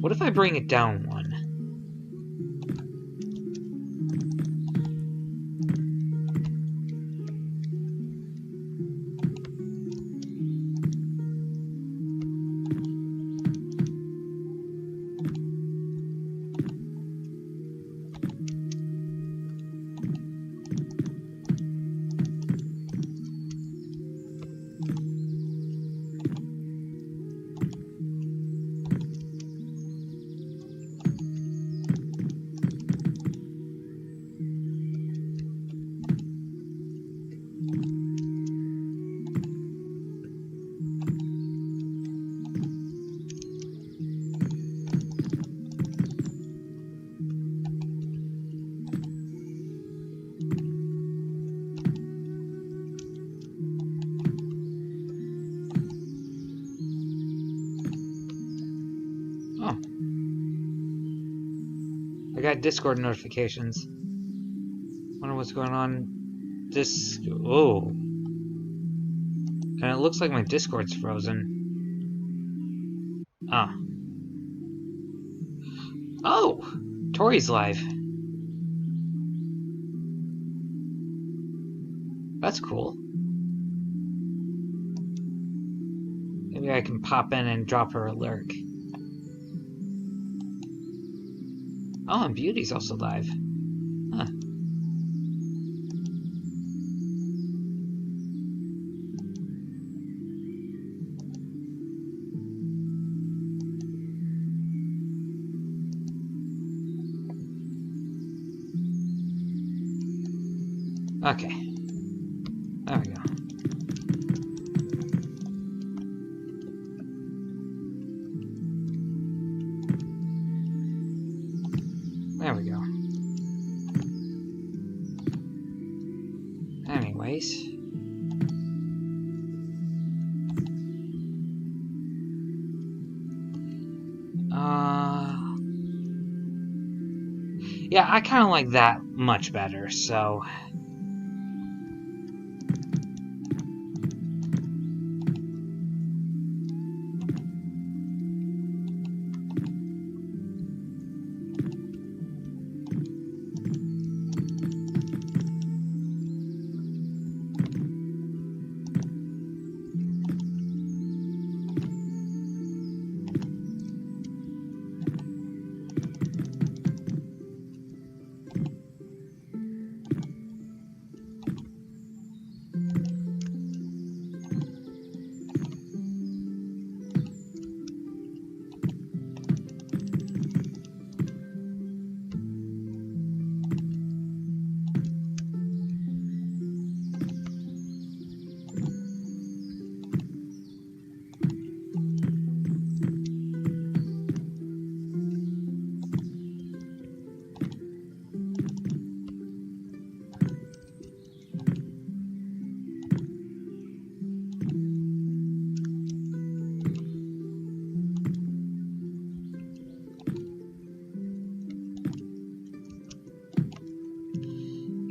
What if I bring it down one? Oh. I got Discord notifications. Wonder what's going on. Oh. And it looks like my Discord's frozen. Ah. Oh! Tori's live. That's cool. Maybe I can pop in and drop her a lurk. Oh, and Beauty's also live. Huh. Okay. There we go. There we go. Anyways. Yeah, I kind of like that much better, so...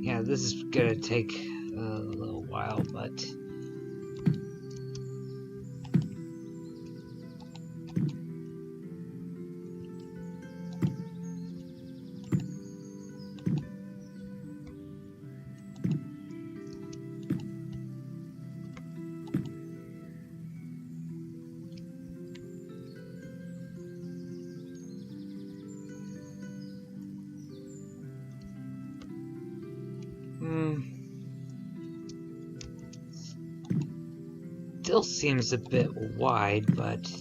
Yeah, this is gonna take a little while, but... Still seems a bit wide, but...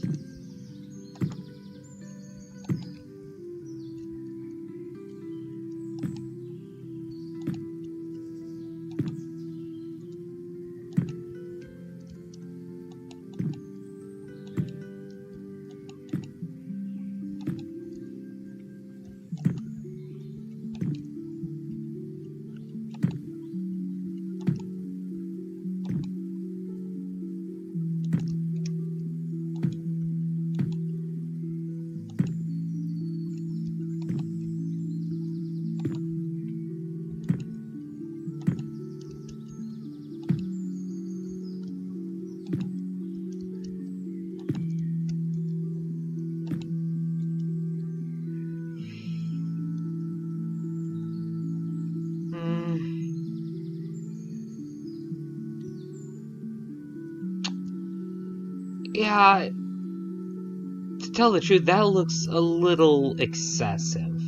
Yeah, to tell the truth, that looks a little excessive.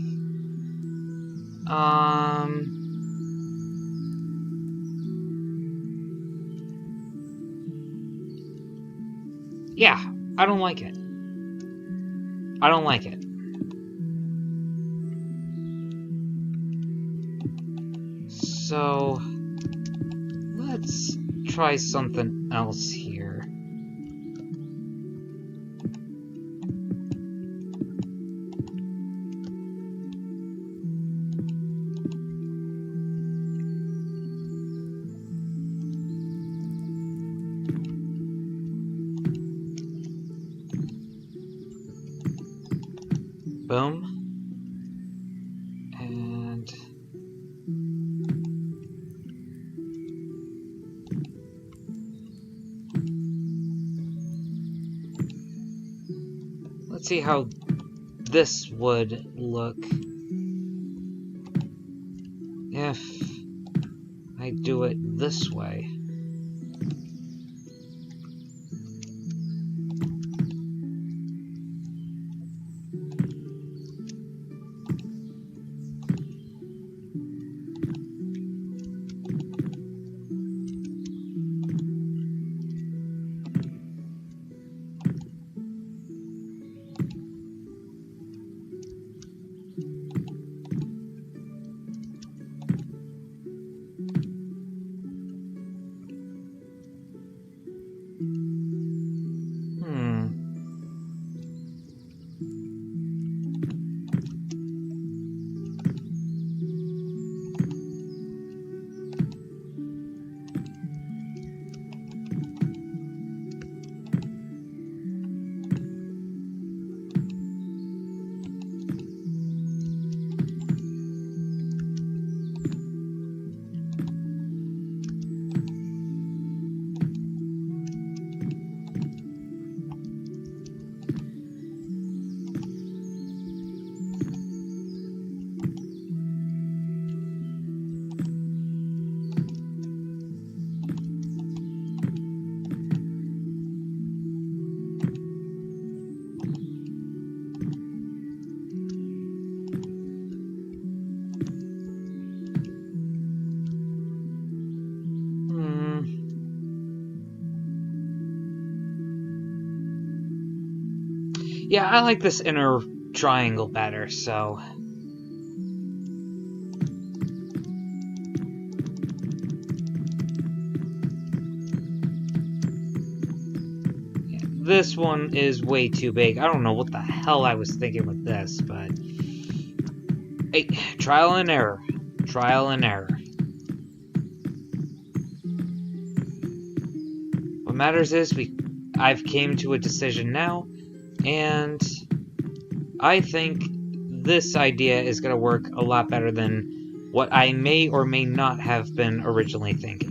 Yeah, I don't like it. I don't like it. So, let's try something else here. Boom. And let's see how this would look if I do it this way. Yeah, I like this inner triangle better, so... Yeah, this one is way too big. I don't know what the hell I was thinking with this, but... Hey, trial and error. Trial and error. What matters is I've came to a decision now, and I think this idea is going to work a lot better than what I may or may not have been originally thinking.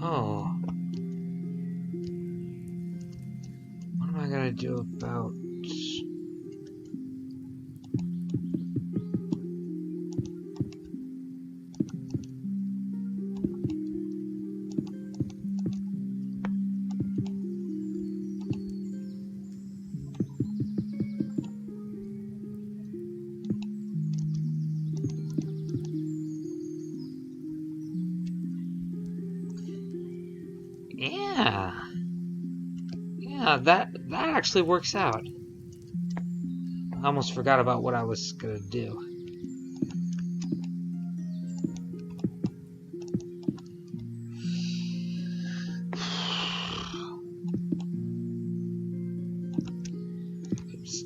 Oh. What am I gonna do about... Yeah. Yeah, that actually works out. I almost forgot about what I was gonna do. Oops.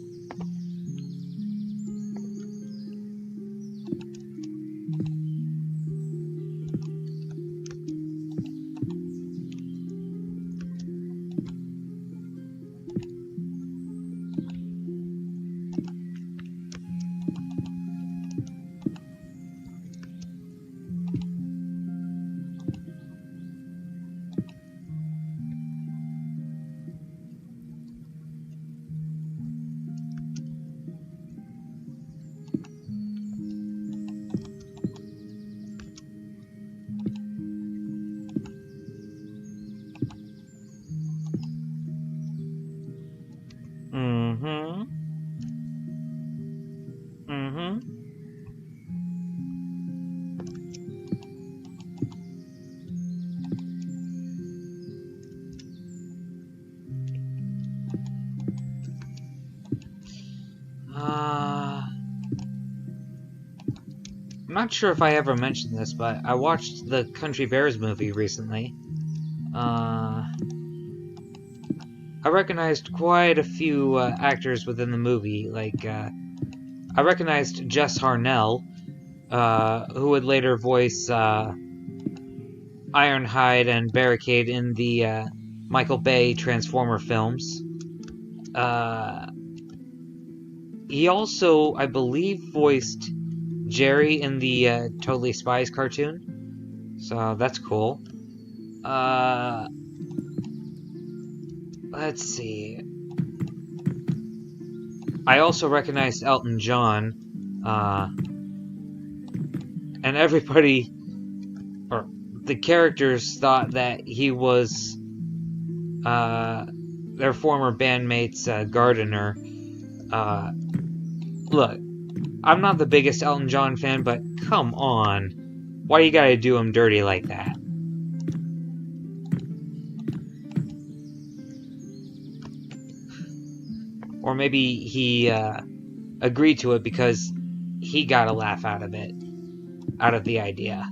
Mm-hmm. Mm-hmm. I'm not sure if I ever mentioned this, but I watched the Country Bears movie recently. I recognized quite a few actors within the movie. I recognized Jess Harnell, who would later voice Ironhide and Barricade in the Michael Bay Transformer films. Uh, he also, I believe, voiced Jerry in the Totally Spies cartoon. So that's cool. Let's see. I also recognized Elton John, and everybody, or the characters, thought that he was their former bandmate's gardener. Look, I'm not the biggest Elton John fan, but come on. Why you gotta do him dirty like that? Or maybe he agreed to it because he got a laugh out of it, out of the idea.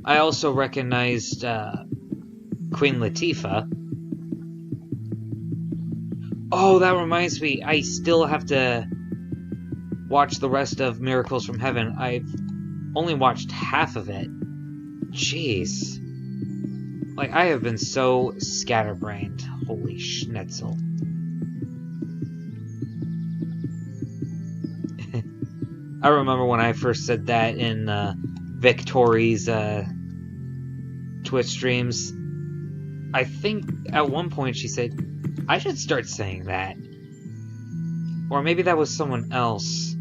I also recognized Queen Latifah. Oh, that reminds me, I still have to watch the rest of Miracles from Heaven. I've only watched half of it. Jeez. Like, I have been so scatterbrained. Holy schnitzel. I remember when I first said that in Victori's Twitch streams. I think at one point she said, I should start saying that. Or maybe that was someone else.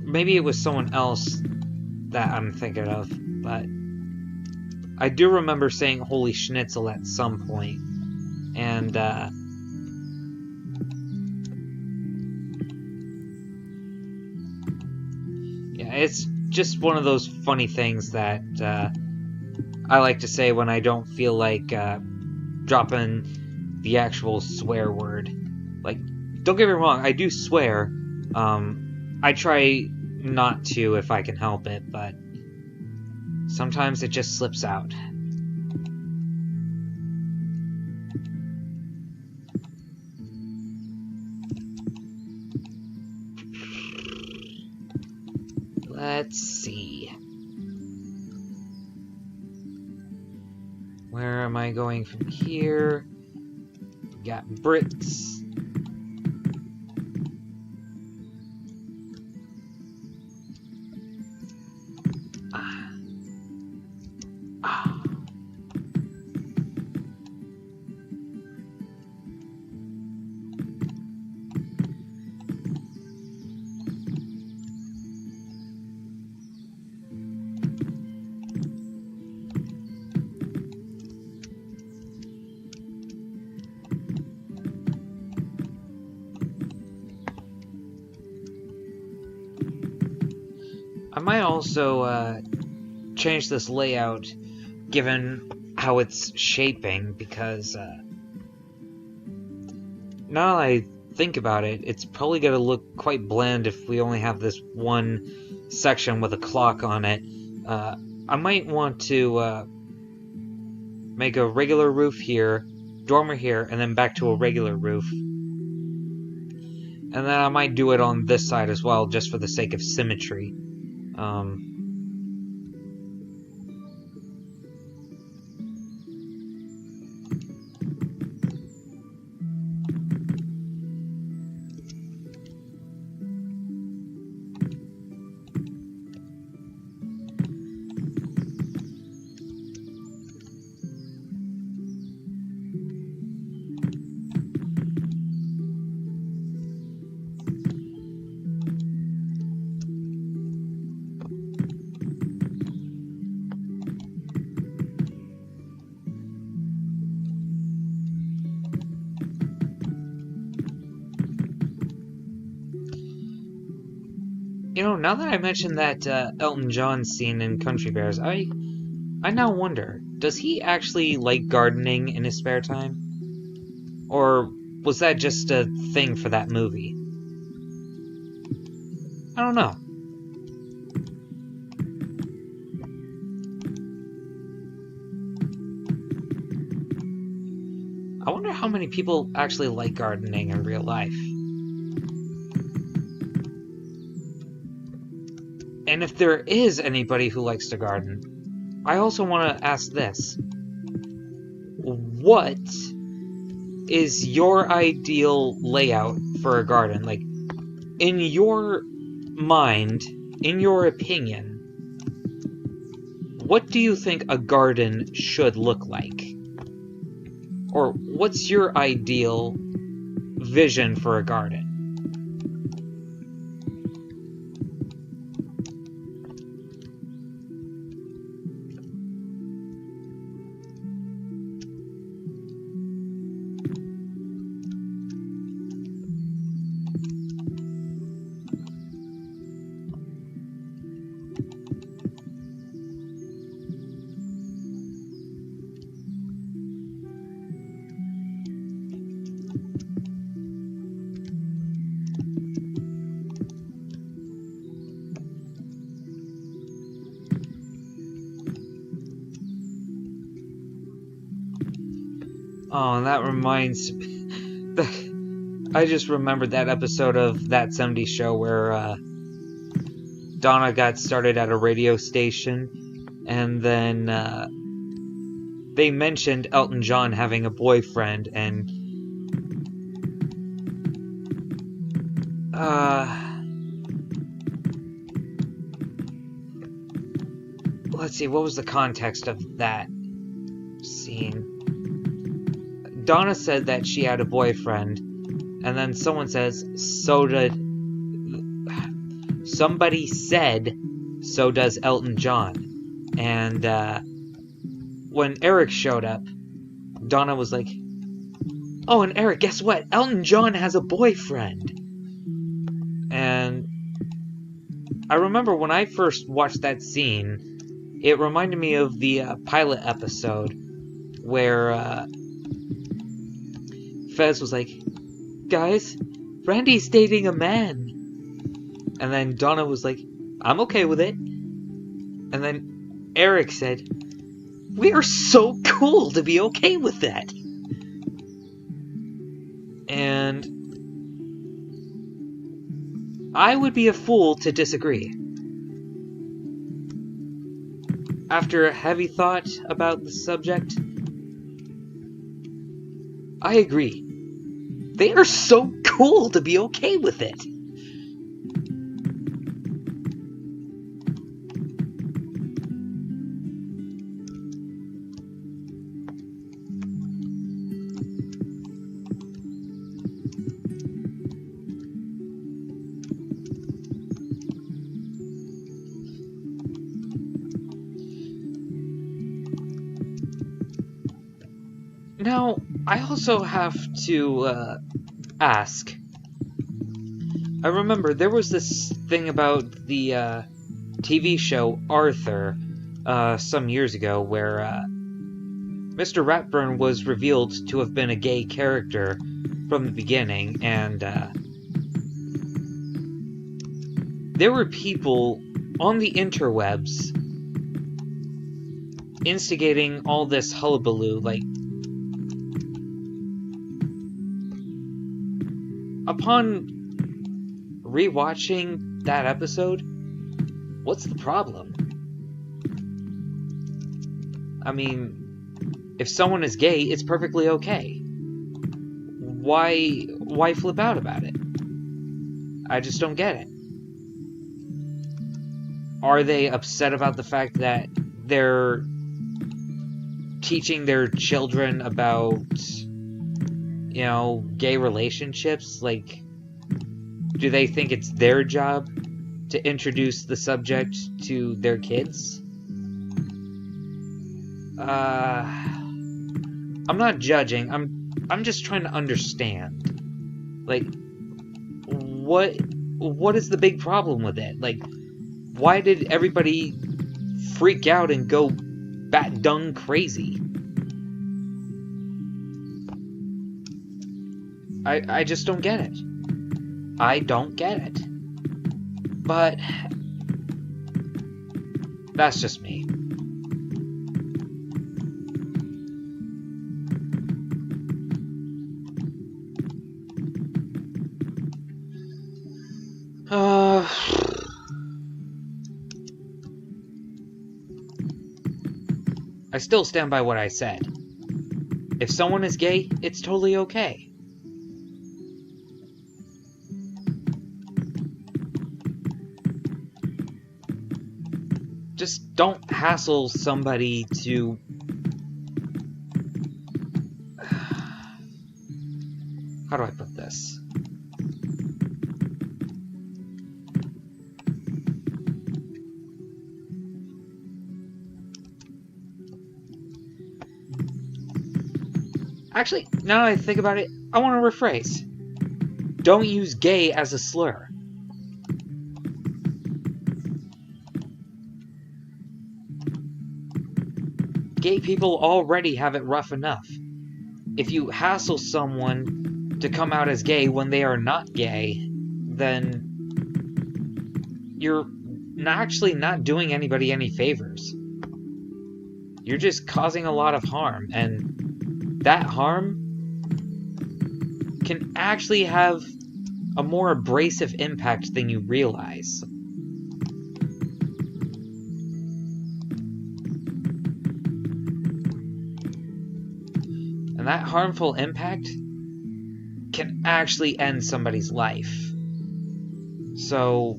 Maybe it was someone else that I'm thinking of, but I do remember saying holy schnitzel at some point. And yeah, it's just one of those funny things that I like to say when I don't feel like dropping the actual swear word. Like, don't get me wrong, I do swear. I try not to if I can help it, but sometimes it just slips out. Let's see. Where am I going from here? Got bricks. I might also change this layout given how it's shaping, because now that I think about it, it's probably going to look quite bland if we only have this one section with a clock on it. I might want to make a regular roof here, dormer here, and then back to a regular roof. And then I might do it on this side as well, just for the sake of symmetry. You know, now that I mentioned that Elton John scene in Country Bears, I now wonder, does he actually like gardening in his spare time? Or was that just a thing for that movie? I don't know. I wonder how many people actually like gardening in real life. And if there is anybody who likes to garden, I also want to ask this. What is your ideal layout for a garden? Like, in your mind, in your opinion, what do you think a garden should look like? Or what's your ideal vision for a garden? Oh, and that reminds... I just remembered that episode of That 70s Show where Donna got started at a radio station, and then they mentioned Elton John having a boyfriend, and let's see, what was the context of that scene? Donna said that she had a boyfriend, and then someone says, so did... Somebody said, so does Elton John. And when Eric showed up, Donna was like, oh, and Eric, guess what? Elton John has a boyfriend. And I remember when I first watched that scene, it reminded me of the pilot episode where Fez was like, guys, Randy's dating a man. And then Donna was like, I'm okay with it. And then Eric said, we are so cool to be okay with that. And I would be a fool to disagree. After a heavy thought about the subject, I agree. They are so cool to be okay with it. Now, I also have to ask. I remember there was this thing about the TV show Arthur some years ago, where Mr. Ratburn was revealed to have been a gay character from the beginning, and there were people on the interwebs instigating all this hullabaloo. Like, upon rewatching that episode, what's the problem? I mean, if someone is gay, it's perfectly okay. Why flip out about it? I just don't get it. Are they upset about the fact that they're teaching their children about, gay relationships? Like, do they think it's their job to introduce the subject to their kids? I'm not judging. I'm just trying to understand. Like, what is the big problem with it? Like, why did everybody freak out and go bat dung crazy? I just don't get it. I don't get it. But that's just me. I still stand by what I said. If someone is gay, it's totally okay. Just don't hassle somebody to... How do I put this? Actually, now that I think about it, I want to rephrase. Don't use gay as a slur. Gay people already have it rough enough. If you hassle someone to come out as gay when they are not gay, then you're actually not doing anybody any favors. You're just causing a lot of harm, and that harm can actually have a more abrasive impact than you realize. And that harmful impact can actually end somebody's life. So,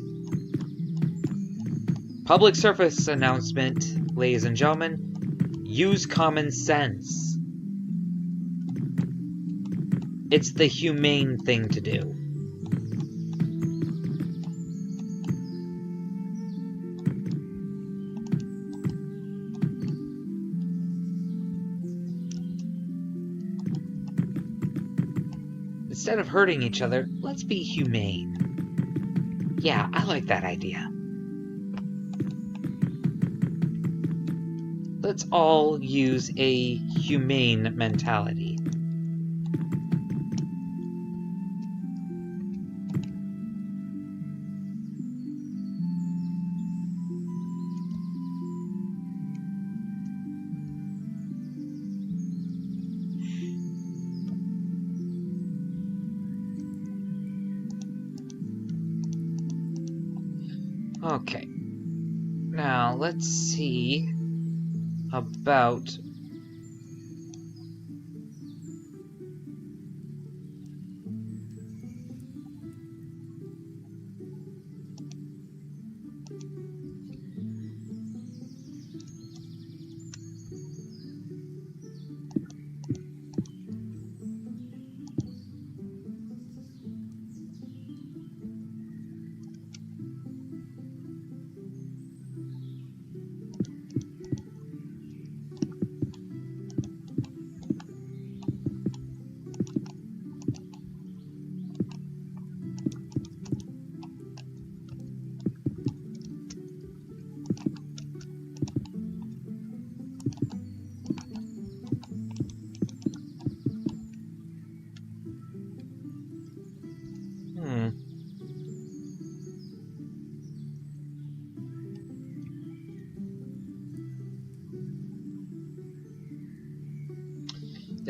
public service announcement, ladies and gentlemen, use common sense. It's the humane thing to do. Instead of hurting each other, let's be humane. Yeah, I like that idea. Let's all use a humane mentality. Okay, now let's see about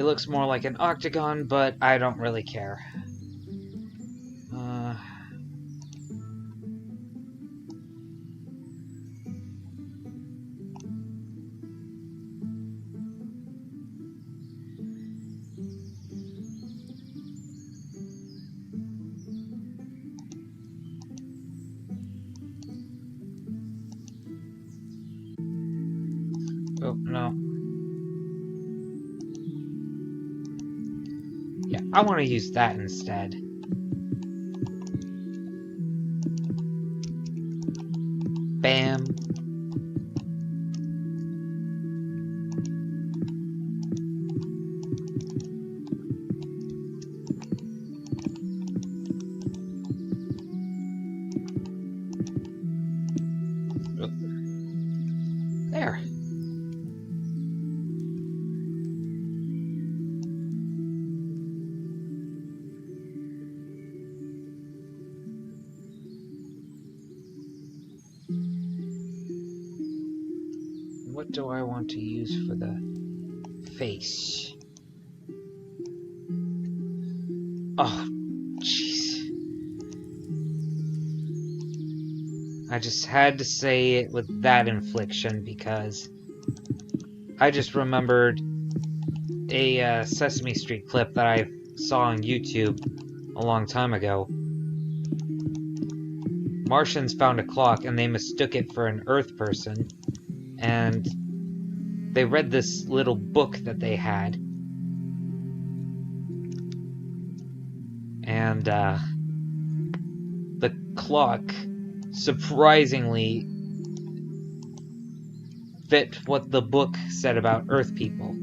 It looks more like an octagon, but I don't really care. Oh, no. Yeah, I want to use that instead. Bam. There. What do I want to use for the face? Oh, jeez. I just had to say it with that infliction because I just remembered a Sesame Street clip that I saw on YouTube a long time ago. Martians found a clock and they mistook it for an Earth person, and they read this little book that they had, and the clock surprisingly fit what the book said about Earth people.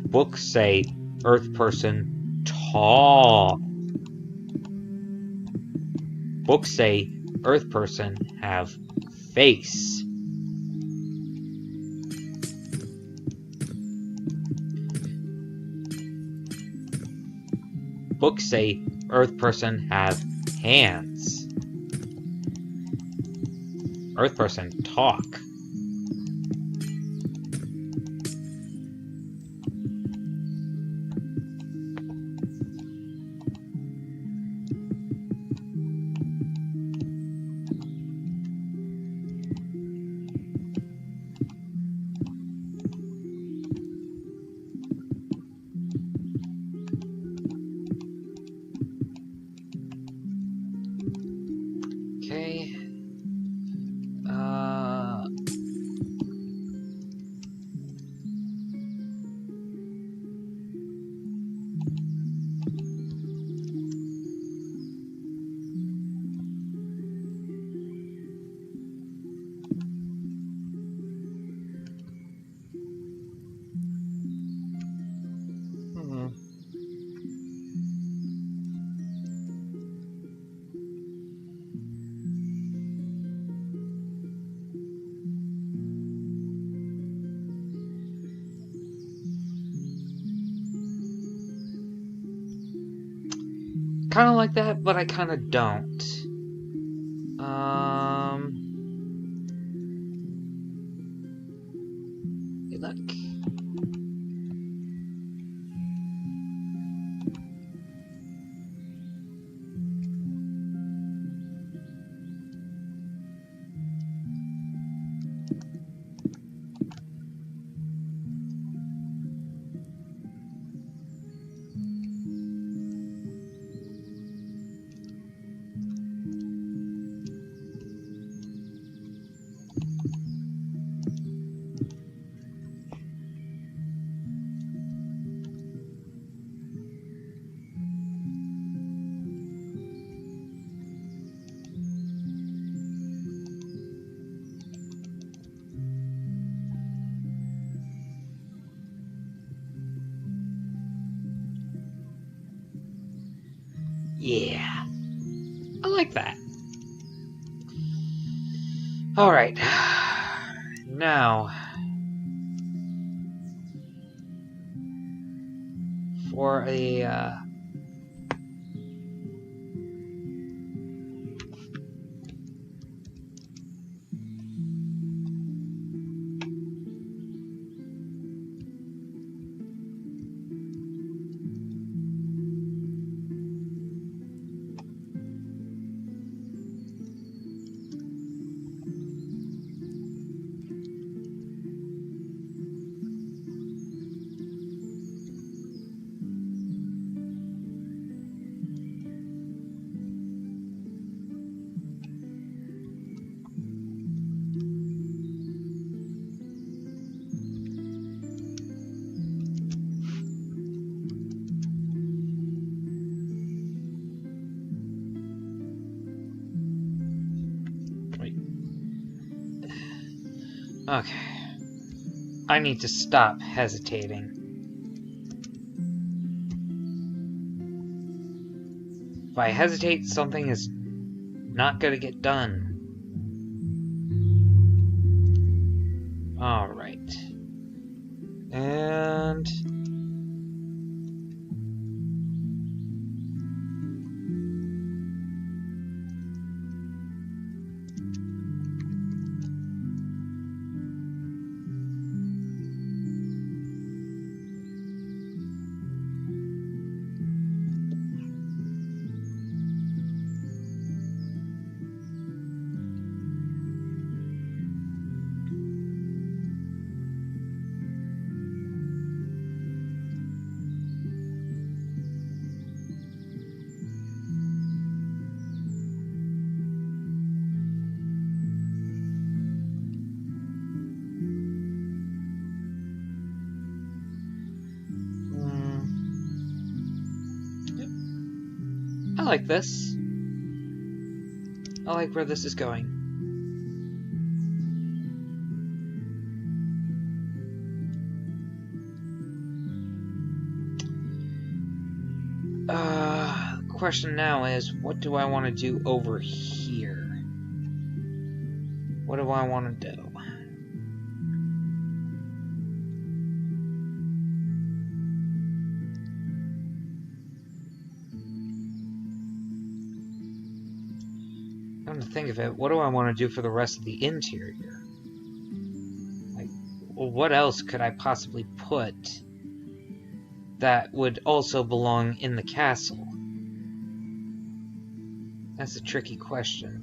Books say Earth person tall. Books say Earth person have face. Books say Earth person have hands. Earth person talk. Okay. Kind of like that, but I kind of don't. Hey, look. Yeah. I like that. Alright. Now, for a, Okay. I need to stop hesitating. If I hesitate, something is not gonna get done. Alright. And... I like this. I like where this is going. The question now is, what do I want to do over here? What do I want to do? Come to think of it, what do I want to do for the rest of the interior? Like, well, what else could I possibly put that would also belong in the castle? That's a tricky question.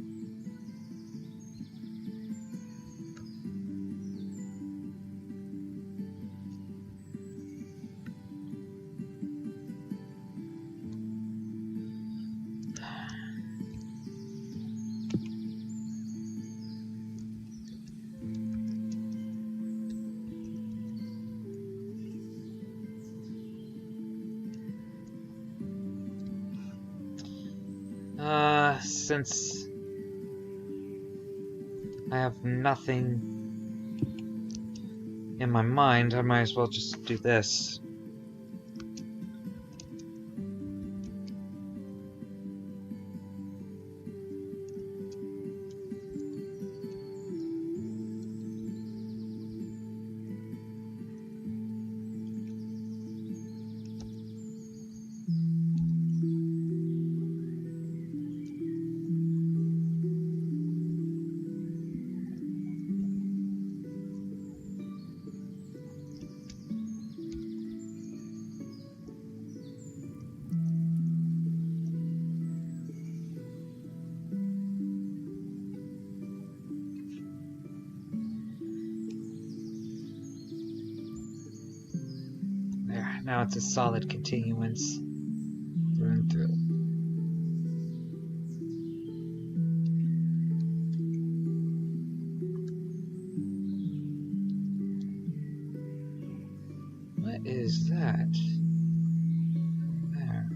Since I have nothing in my mind, I might as well just do this. There, now it's a solid continuance through and through. What is that? There.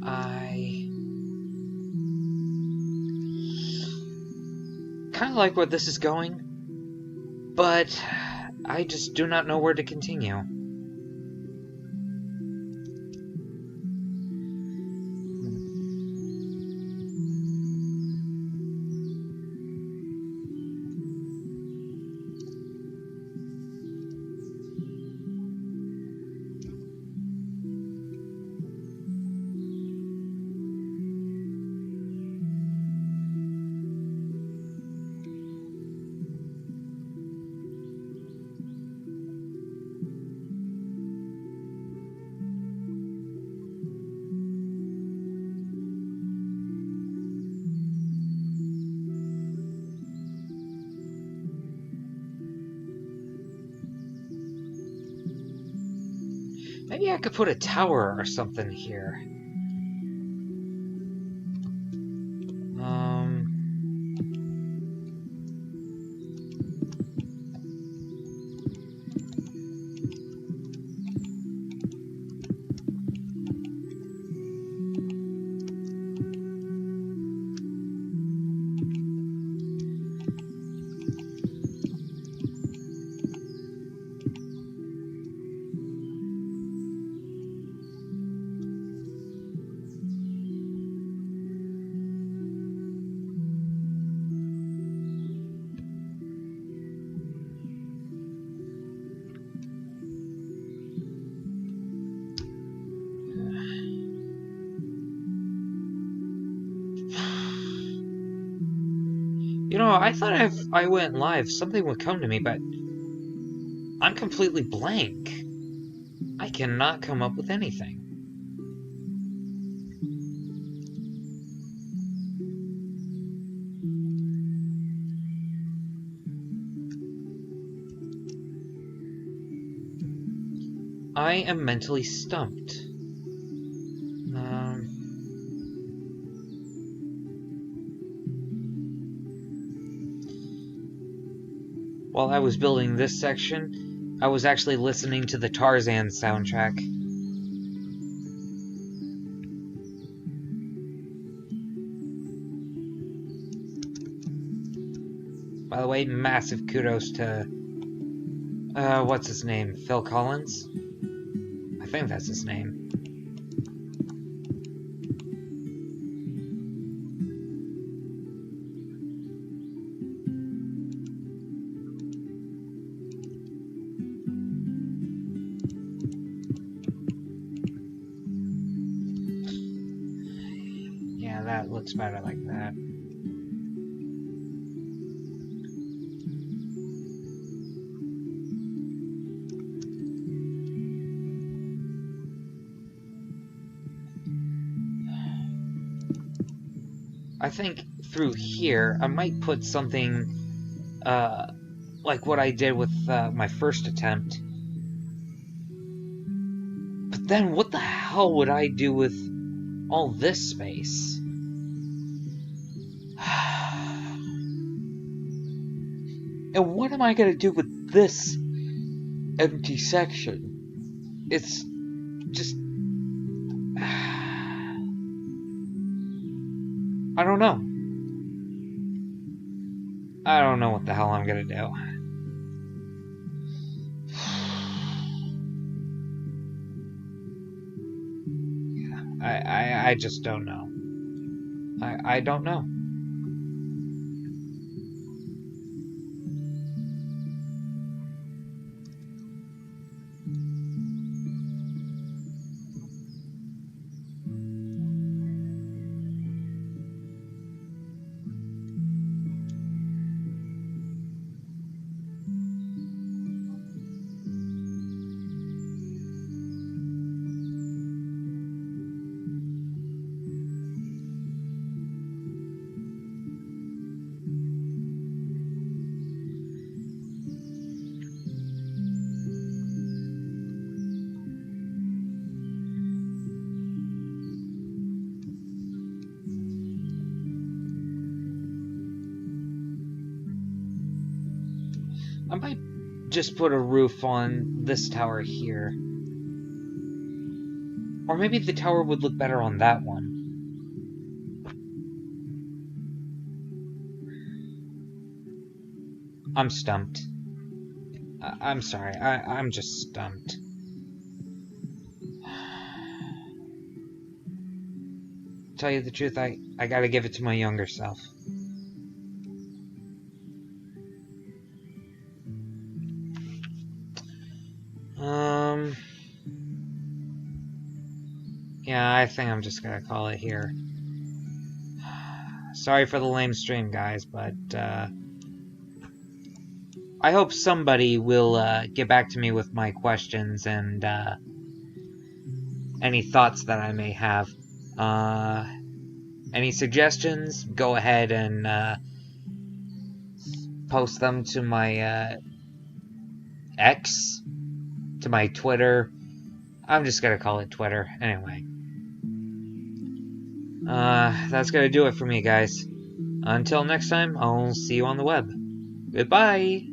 I kind of like where this is going, but I just do not know where to continue. Maybe I could put a tower or something here. You know, I thought if I went live, something would come to me, but I'm completely blank. I cannot come up with anything. I am mentally stumped. While I was building this section, I was actually listening to the Tarzan soundtrack. By the way, massive kudos to, what's his name? Phil Collins? I think that's his name. Yeah, that looks better like that. I think through here, I might put something like what I did with my first attempt. But then what the hell would I do with all this space? And what am I going to do with this empty section? It's just... I don't know. I don't know what the hell I'm going to do. I just don't know. I don't know. I might just put a roof on this tower here. Or maybe the tower would look better on that one. I'm stumped. I'm sorry, I'm just stumped. Tell you the truth, I gotta give it to my younger self. Yeah, I think I'm just gonna call it here. Sorry for the lame stream, guys, but, I hope somebody will, get back to me with my questions and, any thoughts that I may have. Any suggestions? Go ahead and, post them to my, X, to my Twitter. I'm just gonna call it Twitter. Anyway. That's gonna do it for me, guys. Until next time, I'll see you on the web. Goodbye!